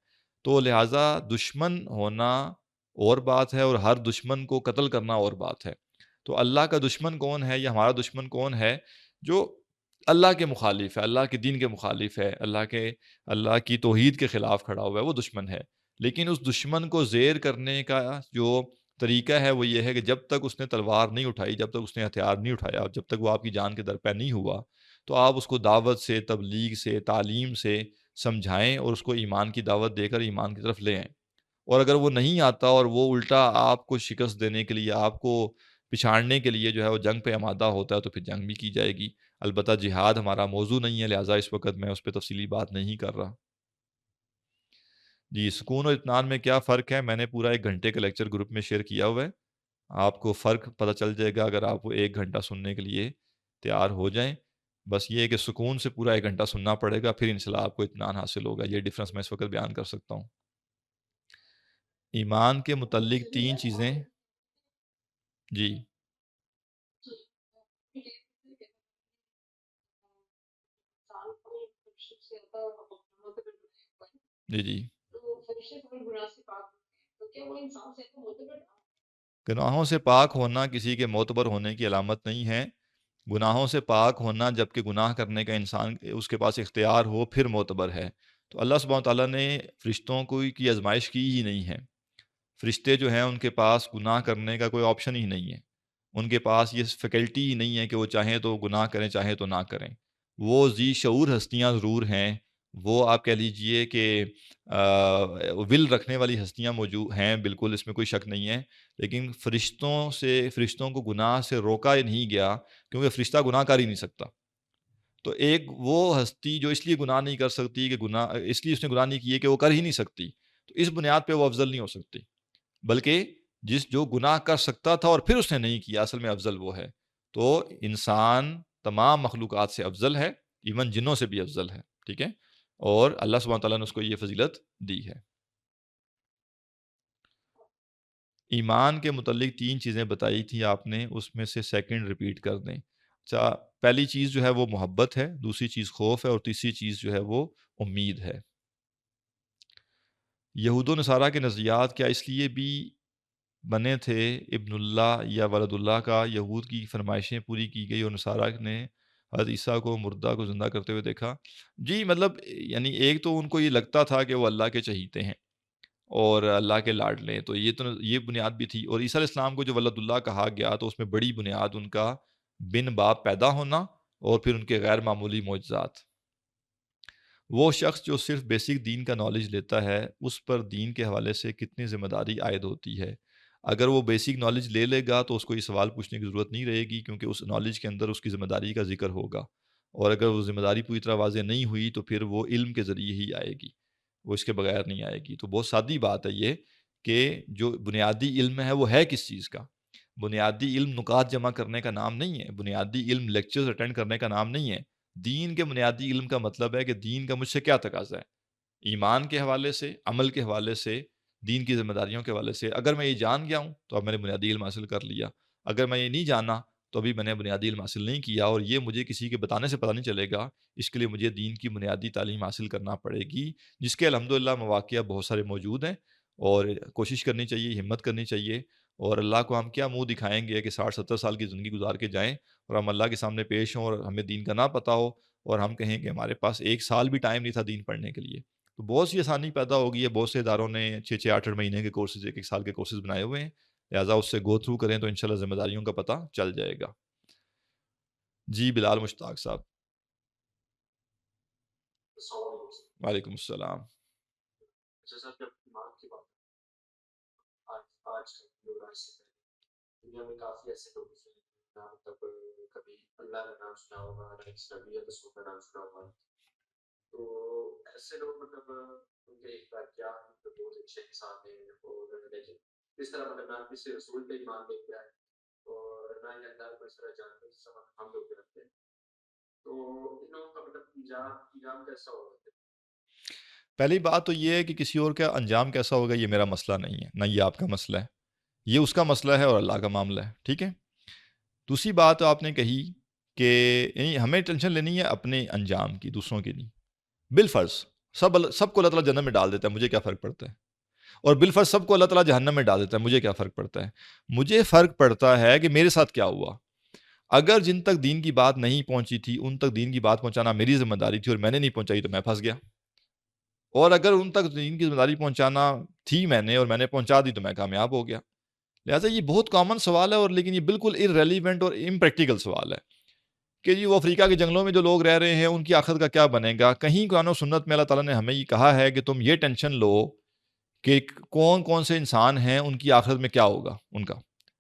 تو لہٰذا دشمن ہونا اور بات ہے اور ہر دشمن کو قتل کرنا اور بات ہے۔ تو اللہ کا دشمن کون ہے یا ہمارا دشمن کون ہے؟ جو اللہ کے مخالف ہے، اللہ کے دین کے مخالف ہے، اللہ کی توحید کے خلاف کھڑا ہوا ہے، وہ دشمن ہے۔ لیکن اس دشمن کو زیر کرنے کا جو طریقہ ہے وہ یہ ہے کہ جب تک اس نے تلوار نہیں اٹھائی، جب تک اس نے ہتھیار نہیں اٹھایا، جب تک وہ آپ کی جان کے در پہ نہیں ہوا، تو آپ اس کو دعوت سے، تبلیغ سے، تعلیم سے سمجھائیں اور اس کو ایمان کی دعوت دے کر ایمان کی طرف لے آئیں۔ اور اگر وہ نہیں آتا اور وہ الٹا آپ کو شکست دینے کے لیے، آپ کو پچھاڑنے کے لیے جو ہے وہ جنگ پہ آمادہ ہوتا ہے، تو پھر جنگ بھی کی جائے گی۔ البتہ جہاد ہمارا موضوع نہیں ہے، لہٰذا اس وقت میں اس پہ تفصیلی بات نہیں کر رہا۔ جی، سکون اور اطمینان میں کیا فرق ہے؟ میں نے پورا 1 گھنٹے کا لیکچر گروپ میں شیئر کیا ہوا ہے، آپ کو فرق پتہ چل جائے گا اگر آپ وہ 1 گھنٹہ سننے کے لیے تیار ہو جائیں۔ بس یہ ہے کہ سکون سے پورا 1 گھنٹہ سننا پڑے گا، پھر انشاءاللہ آپ کو اطمینان حاصل ہوگا۔ یہ ڈفرینس میں اس وقت بیان کر سکتا ہوں۔ ایمان کے متعلق 3 چیزیں۔ جی جی جی گناہوں سے پاک ہونا کسی کے معتبر ہونے کی علامت نہیں ہے. گناہوں سے پاک ہونا جب کہ گناہ کرنے کا انسان اس کے پاس اختیار ہو پھر معتبر ہے. تو اللہ سبحانہ تعالیٰ نے فرشتوں کی آزمائش کی ہی نہیں ہے. فرشتے جو ہیں ان کے پاس گناہ کرنے کا کوئی آپشن ہی نہیں ہے. ان کے پاس یہ فیکلٹی ہی نہیں ہے کہ وہ چاہیں تو گناہ کریں چاہیں تو نہ کریں. وہ ذی شعور ہستیاں ضرور ہیں. وہ آپ کہہ لیجئے کہ ول رکھنے والی ہستیاں موجود ہیں، بالکل اس میں کوئی شک نہیں ہے. لیکن فرشتوں کو گناہ سے روکا ہی نہیں گیا، کیونکہ فرشتہ گناہ کر ہی نہیں سکتا. تو ایک وہ ہستی جو اس لیے گناہ نہیں کر سکتی کہ اس لیے اس نے گناہ نہیں کیے کہ وہ کر ہی نہیں سکتی، تو اس بنیاد پہ وہ افضل نہیں ہو سکتی. بلکہ جو گناہ کر سکتا تھا اور پھر اس نے نہیں کیا، اصل میں افضل وہ ہے. تو انسان تمام مخلوقات سے افضل ہے، ایون جنوں سے بھی افضل ہے. ٹھیک ہے، اور اللہ سبحانہ تعالیٰ نے اس کو یہ فضیلت دی ہے. ایمان کے متعلق 3 چیزیں بتائی تھی آپ نے، اس میں سے سیکنڈ ریپیٹ کر دیں. اچھا، پہلی چیز جو ہے وہ محبت ہے، دوسری چیز خوف ہے، اور تیسری چیز جو ہے وہ امید ہے. یہود و نصارہ کے نظریات کیا اس لیے بھی بنے تھے ابن اللہ یا ولد اللہ کا؟ یہود کی فرمائشیں پوری کی گئی اور نصارہ نے حضرت عیسیٰ کو مردہ کو زندہ کرتے ہوئے دیکھا. جی مطلب یعنی ایک تو ان کو یہ لگتا تھا کہ وہ اللہ کے چہیتے ہیں اور اللہ کے لاڈلے، تو یہ بنیاد بھی تھی. اور عیسیٰ علیہ السلام کو جو ولد اللہ کہا گیا تو اس میں بڑی بنیاد ان کا بن باپ پیدا ہونا اور پھر ان کے غیر معمولی معجزات. وہ شخص جو صرف بیسک دین کا نالج لیتا ہے، اس پر دین کے حوالے سے کتنی ذمہ داری عائد ہوتی ہے؟ اگر وہ بیسک نالج لے لے گا تو اس کو یہ سوال پوچھنے کی ضرورت نہیں رہے گی، کیونکہ اس نالج کے اندر اس کی ذمہ داری کا ذکر ہوگا. اور اگر وہ ذمہ داری پوری طرح واضح نہیں ہوئی تو پھر وہ علم کے ذریعے ہی آئے گی، وہ اس کے بغیر نہیں آئے گی. تو بہت سادی بات ہے یہ کہ جو بنیادی علم ہے وہ ہے کس چیز کا. بنیادی علم نکات جمع کرنے کا نام نہیں ہے، بنیادی علم لیکچرز اٹینڈ کرنے کا نام نہیں ہے. دین کے بنیادی علم کا مطلب ہے کہ دین کا مجھ سے کیا تقاضا ہے، ایمان کے حوالے سے، عمل کے حوالے سے، دین کی ذمہ داریوں کے حوالے سے. اگر میں یہ جان گیا ہوں تو اب میں نے بنیادی علم حاصل کر لیا. اگر میں یہ نہیں جانا تو ابھی میں نے بنیادی علم حاصل نہیں کیا، اور یہ مجھے کسی کے بتانے سے پتہ نہیں چلے گا. اس کے لیے مجھے دین کی بنیادی تعلیم حاصل کرنا پڑے گی، جس کے الحمدللہ مواقع بہت سارے موجود ہیں. اور کوشش کرنی چاہیے، ہمت کرنی چاہیے. اور اللہ کو ہم کیا منہ دکھائیں گے کہ 60-70 سال کی زندگی گزار کے جائیں اور ہم اللہ کے سامنے پیش ہوں اور ہمیں دین کا نہ پتہ ہو، اور ہم کہیں کہ ہمارے پاس 1 سال بھی ٹائم نہیں تھا دین پڑھنے کے لیے. تو بہت سی آسانی پیدا ہو گئی ہے. بہت سے اداروں نے 6-6 8-8 مہینے کے کورسز، 1 سال کے کورسز بنائے ہوئے ہیں. لہٰذا اس سے گو تھرو کریں تو انشاءاللہ ذمہ داریوں کا پتہ چل جائے گا. جی بلال مشتاق صاحب. وعلیکم السلام. پہلی بات تو یہ ہے کہ کسی اور کا انجام کیسا ہوگا یہ میرا مسئلہ نہیں ہے، نہ یہ آپ کا مسئلہ ہے. یہ اس کا مسئلہ ہے اور اللہ کا معاملہ ہے. ٹھیک ہے. دوسری بات آپ نے کہی کہ یعنی ہمیں ٹینشن لینی ہے اپنے انجام کی، دوسروں کی نہیں. بالفرض سب کو اللہ تعالیٰ جنت میں ڈال دیتا ہے، مجھے کیا فرق پڑتا ہے؟ اور بالفرض سب کو اللہ تعالیٰ جہنم میں ڈال دیتا ہے، مجھے کیا فرق پڑتا ہے؟ مجھے فرق پڑتا ہے کہ میرے ساتھ کیا ہوا. اگر جن تک دین کی بات نہیں پہنچی تھی ان تک دین کی بات پہنچانا میری ذمہ داری تھی اور میں نے نہیں پہنچائی تو میں پھنس گیا. اور اگر ان تک دین کی ذمہ داری پہنچانا تھی میں نے اور میں نے پہنچا دی تو میں کامیاب ہو گیا. لہٰذا یہ بہت کامن سوال ہے، اور لیکن یہ بالکل ارریلیونٹ اور امپریکٹیکل سوال ہے کہ جی وہ افریقہ کے جنگلوں میں جو لوگ رہ رہے ہیں ان کی آخرت کا کیا بنے گا. کہیں قرآن و سنت میں اللہ تعالیٰ نے ہمیں یہ کہا ہے کہ تم یہ ٹینشن لو کہ کون کون سے انسان ہیں ان کی آخرت میں کیا ہوگا ان کا.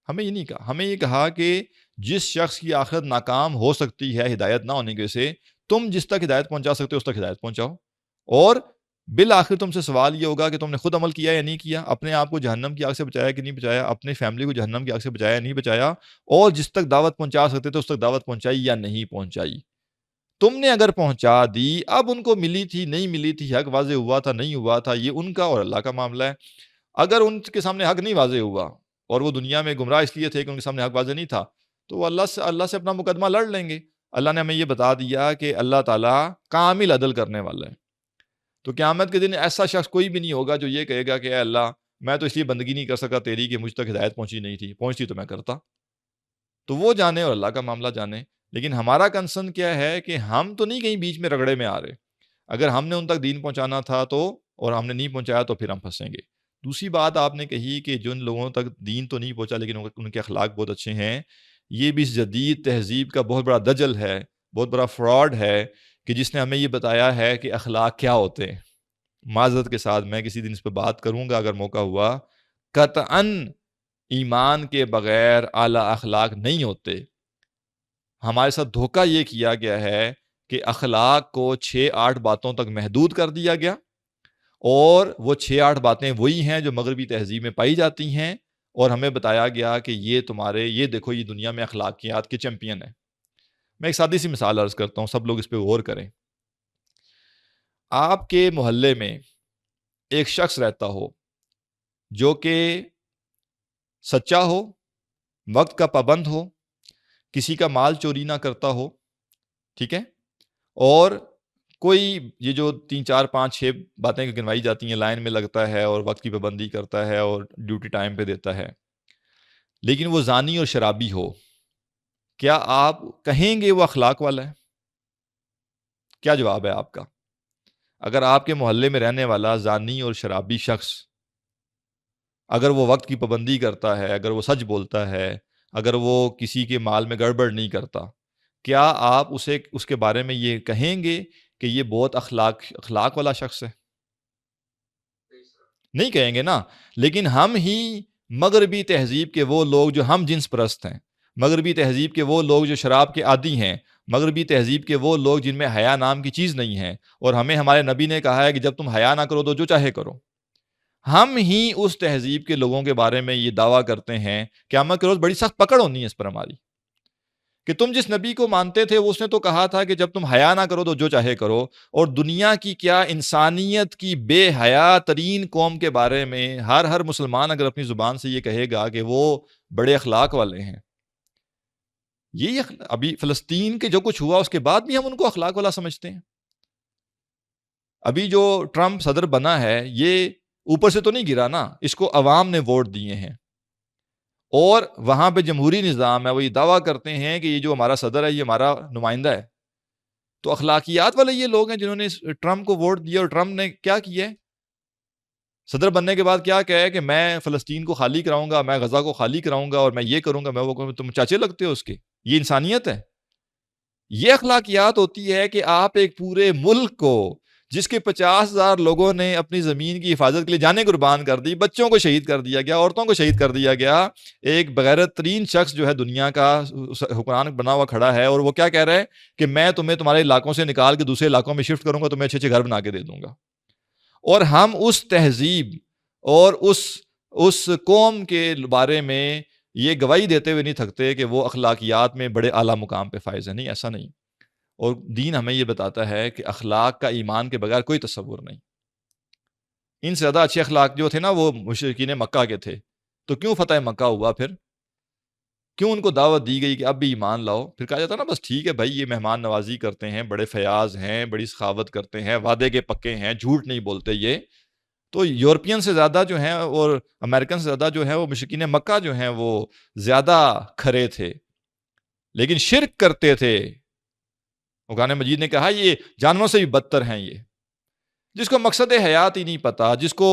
ہمیں یہ نہیں کہا. ہمیں یہ کہا کہ جس شخص کی آخرت ناکام ہو سکتی ہے ہدایت نہ ہونے کی وجہ سے، تم جس تک ہدایت پہنچا سکتے ہو اس تک ہدایت پہنچاؤ. اور بالآخر تم سے سوال یہ ہوگا کہ تم نے خود عمل کیا یا نہیں کیا، اپنے آپ کو جہنم کی آگ سے بچایا کہ نہیں بچایا، اپنی فیملی کو جہنم کی آگ سے بچایا یا نہیں بچایا، اور جس تک دعوت پہنچا سکتے تھے اس تک دعوت پہنچائی یا نہیں پہنچائی. تم نے اگر پہنچا دی، اب ان کو ملی تھی نہیں ملی تھی، حق واضح ہوا تھا نہیں ہوا تھا، یہ ان کا اور اللہ کا معاملہ ہے. اگر ان کے سامنے حق نہیں واضح ہوا اور وہ دنیا میں گمراہ اس لیے تھے کہ ان کے سامنے حق واضح نہیں تھا، تو وہ اللہ سے اپنا مقدمہ لڑ لیں گے. اللہ نے ہمیں یہ بتا دیا کہ اللہ تعالیٰ کامل عدل کرنے والا ہے. تو قیامت کے دن ایسا شخص کوئی بھی نہیں ہوگا جو یہ کہے گا کہ اے اللہ میں تو اس لیے بندگی نہیں کر سکا تیری کہ مجھ تک ہدایت پہنچی نہیں تھی، پہنچتی تو میں کرتا۔ تو وہ جانے اور اللہ کا معاملہ جانے، لیکن ہمارا کنسرن کیا ہے کہ ہم تو نہیں کہیں بیچ میں رگڑے میں آ رہے۔ اگر ہم نے ان تک دین پہنچانا تھا تو، اور ہم نے نہیں پہنچایا تو پھر ہم پھنسیں گے۔ دوسری بات آپ نے کہی کہ جن لوگوں تک دین تو نہیں پہنچا لیکن ان کے اخلاق بہت اچھے ہیں، یہ بھی اس جدید تہذیب کا بہت بڑا دجل ہے، بہت بڑا فراڈ ہے کہ جس نے ہمیں یہ بتایا ہے کہ اخلاق کیا ہوتے ہیں۔ معذرت کے ساتھ میں کسی دن اس پہ بات کروں گا اگر موقع ہوا، قطعاً ایمان کے بغیر اعلیٰ اخلاق نہیں ہوتے۔ ہمارے ساتھ دھوکہ یہ کیا گیا ہے کہ اخلاق کو 6-8 باتوں تک محدود کر دیا گیا، اور وہ 6-8 باتیں وہی ہیں جو مغربی تہذیب میں پائی جاتی ہیں، اور ہمیں بتایا گیا کہ یہ تمہارے، یہ دیکھو یہ دنیا میں اخلاقیات کے چیمپئن ہیں۔ میں ایک سادی سی مثال عرض کرتا ہوں، سب لوگ اس پہ غور کریں۔ آپ کے محلے میں ایک شخص رہتا ہو جو کہ سچا ہو، وقت کا پابند ہو، کسی کا مال چوری نہ کرتا ہو، ٹھیک ہے، اور کوئی یہ جو 3-4-5-6 باتیں گنوائی جاتی ہیں، لائن میں لگتا ہے اور وقت کی پابندی کرتا ہے اور ڈیوٹی ٹائم پہ دیتا ہے، لیکن وہ زانی اور شرابی ہو، کیا آپ کہیں گے وہ اخلاق والا ہے؟ کیا جواب ہے آپ کا؟ اگر آپ کے محلے میں رہنے والا زانی اور شرابی شخص، اگر وہ وقت کی پابندی کرتا ہے، اگر وہ سچ بولتا ہے، اگر وہ کسی کے مال میں گڑبڑ نہیں کرتا، کیا آپ اسے اس کے بارے میں یہ کہیں گے کہ یہ بہت اخلاق والا شخص ہے؟ نہیں کہیں گے نا۔ لیکن ہم ہی مغربی تہذیب کے وہ لوگ جو ہم جنس پرست ہیں، مغربی تہذیب کے وہ لوگ جو شراب کے عادی ہیں، مغربی تہذیب کے وہ لوگ جن میں حیا نام کی چیز نہیں ہے، اور ہمیں ہمارے نبی نے کہا ہے کہ جب تم حیا نہ کرو تو جو چاہے کرو، ہم ہی اس تہذیب کے لوگوں کے بارے میں یہ دعویٰ کرتے ہیں۔ قیامت کے روز بڑی سخت پکڑ ہونی ہے اس پر ہماری، کہ تم جس نبی کو مانتے تھے اس نے تو کہا تھا کہ جب تم حیا نہ کرو تو جو چاہے کرو، اور دنیا کی کیا انسانیت کی بے حیا ترین قوم کے بارے میں ہر مسلمان اگر اپنی زبان سے یہ کہے گا کہ وہ بڑے اخلاق والے ہیں، یہ ابھی فلسطین کے جو کچھ ہوا اس کے بعد بھی ہم ان کو اخلاق والا سمجھتے ہیں۔ ابھی جو ٹرمپ صدر بنا ہے یہ اوپر سے تو نہیں گرا نا، اس کو عوام نے ووٹ دیے ہیں، اور وہاں پہ جمہوری نظام ہے، وہ یہ دعویٰ کرتے ہیں کہ یہ جو ہمارا صدر ہے یہ ہمارا نمائندہ ہے۔ تو اخلاقیات والے یہ لوگ ہیں جنہوں نے ٹرمپ کو ووٹ دیا، اور ٹرمپ نے کیا کیا ہے؟ صدر بننے کے بعد کیا کہا ہے کہ میں فلسطین کو خالی کراؤں گا، میں غزہ کو خالی کراؤں گا، اور میں یہ کروں گا، میں وہ کروں گا۔ تم چاچے لگتے ہو اس کے؟ یہ انسانیت ہے؟ یہ اخلاقیات ہوتی ہے کہ آپ ایک پورے ملک کو جس کے 50,000 لوگوں نے اپنی زمین کی حفاظت کے لیے جانیں قربان کر دی، بچوں کو شہید کر دیا گیا، عورتوں کو شہید کر دیا گیا، ایک بغیرت ترین شخص جو ہے دنیا کا حکمران بنا ہوا کھڑا ہے، اور وہ کیا کہہ رہا ہے کہ میں تمہیں تمہارے علاقوں سے نکال کے دوسرے علاقوں میں شفٹ کروں گا، تمہیں اچھے اچھے گھر بنا کے دے دوں گا۔ اور ہم اس تہذیب اور اس قوم کے بارے میں یہ گواہی دیتے ہوئے نہیں تھکتے کہ وہ اخلاقیات میں بڑے اعلیٰ مقام پہ فائز ہیں۔ نہیں، ایسا نہیں۔ اور دین ہمیں یہ بتاتا ہے کہ اخلاق کا ایمان کے بغیر کوئی تصور نہیں۔ ان سے زیادہ اچھے اخلاق جو تھے نا وہ مشرکین مکہ کے تھے، تو کیوں فتح مکہ ہوا؟ پھر کیوں ان کو دعوت دی گئی کہ اب بھی ایمان لاؤ؟ پھر کہا جاتا نا بس ٹھیک ہے بھائی، یہ مہمان نوازی کرتے ہیں، بڑے فیاض ہیں، بڑی سخاوت کرتے ہیں، وعدے کے پکے ہیں، جھوٹ نہیں بولتے یہ۔ تو یورپین سے زیادہ جو ہیں اور امریکن سے زیادہ جو ہے وہ مشرکین مکہ جو ہیں وہ زیادہ کھرے تھے، لیکن شرک کرتے تھے۔ قرآن مجید نے کہا یہ جانوروں سے بھی بدتر ہیں، یہ جس کو مقصد حیات ہی نہیں پتا، جس کو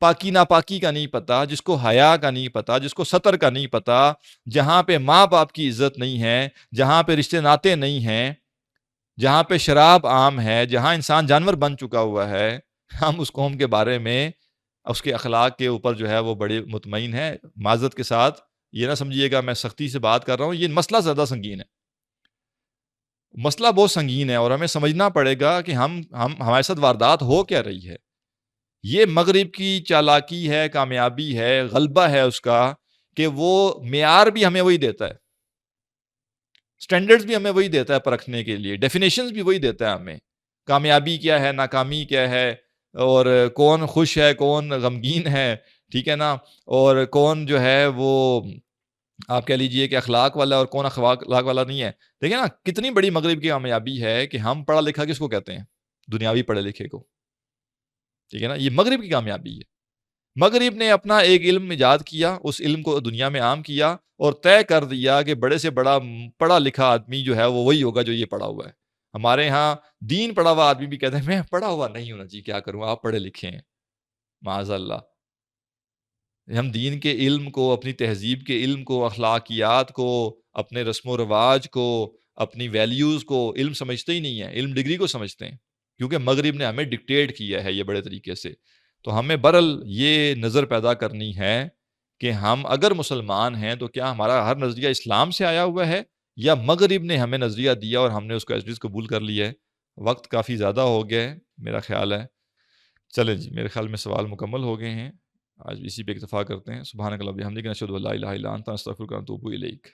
پاکی ناپاکی کا نہیں پتا، جس کو حیا کا نہیں پتا، جس کو ستر کا نہیں پتا، جہاں پہ ماں باپ کی عزت نہیں ہے، جہاں پہ رشتے ناطے نہیں ہیں، جہاں پہ شراب عام ہے، جہاں انسان جانور بن چکا ہوا ہے، ہم اس قوم کے بارے میں اس کے اخلاق کے اوپر جو ہے وہ بڑے مطمئن ہیں۔ معذرت کے ساتھ یہ نہ سمجھیے گا میں سختی سے بات کر رہا ہوں، یہ مسئلہ زیادہ سنگین ہے، مسئلہ بہت سنگین ہے، اور ہمیں سمجھنا پڑے گا کہ ہمارے ساتھ واردات ہو کیا رہی ہے۔ یہ مغرب کی چالاکی ہے، کامیابی ہے، غلبہ ہے اس کا، کہ وہ معیار بھی ہمیں وہی دیتا ہے، سٹینڈرڈز بھی ہمیں وہی دیتا ہے پرکھنے کے لیے، ڈیفینیشنز بھی وہی دیتا ہے ہمیں، کامیابی کیا ہے، ناکامی کیا ہے، اور کون خوش ہے، کون غمگین ہے، ٹھیک ہے نا، اور کون جو ہے وہ آپ کہہ لیجئے کہ اخلاق والا اور کون اخلاق والا نہیں ہے۔ دیکھیں نا کتنی بڑی مغرب کی کامیابی ہے کہ ہم پڑھا لکھا کس کو کہتے ہیں؟ دنیاوی پڑھے لکھے کو۔ ٹھیک ہے نا، یہ مغرب کی کامیابی ہے۔ مغرب نے اپنا ایک علم ایجاد کیا، اس علم کو دنیا میں عام کیا اور طے کر دیا کہ بڑے سے بڑا پڑھا لکھا آدمی جو ہے وہ وہی ہوگا جو یہ پڑھا ہوا ہے۔ ہمارے ہاں دین پڑھا ہوا آدمی بھی کہتے ہیں میں پڑھا ہوا نہیں ہونا جی، کیا کروں، آپ پڑھے لکھے ہیں، معاذ اللہ۔ ہم دین کے علم کو، اپنی تہذیب کے علم کو، اخلاقیات کو، اپنے رسم و رواج کو، اپنی ویلیوز کو علم سمجھتے ہی نہیں ہیں، علم ڈگری کو سمجھتے ہیں، کیونکہ مغرب نے ہمیں ڈکٹیٹ کیا ہے یہ بڑے طریقے سے۔ تو ہمیں برل یہ نظر پیدا کرنی ہے کہ ہم اگر مسلمان ہیں تو کیا ہمارا ہر نظریہ اسلام سے آیا ہوا ہے یا مغرب نے ہمیں نظریہ دیا اور ہم نے اس کو ایز اٹ از قبول کر لیا ہے۔ وقت کافی زیادہ ہو گیا ہے میرا خیال ہے، چلیں جی میرے خیال میں سوال مکمل ہو گئے ہیں، آج اسی پہ اکتفا کرتے ہیں۔ سبحانک اللہم و بحمدک، نشہد ان لا الہ الا انت، نستغفرک و نتوب الیک۔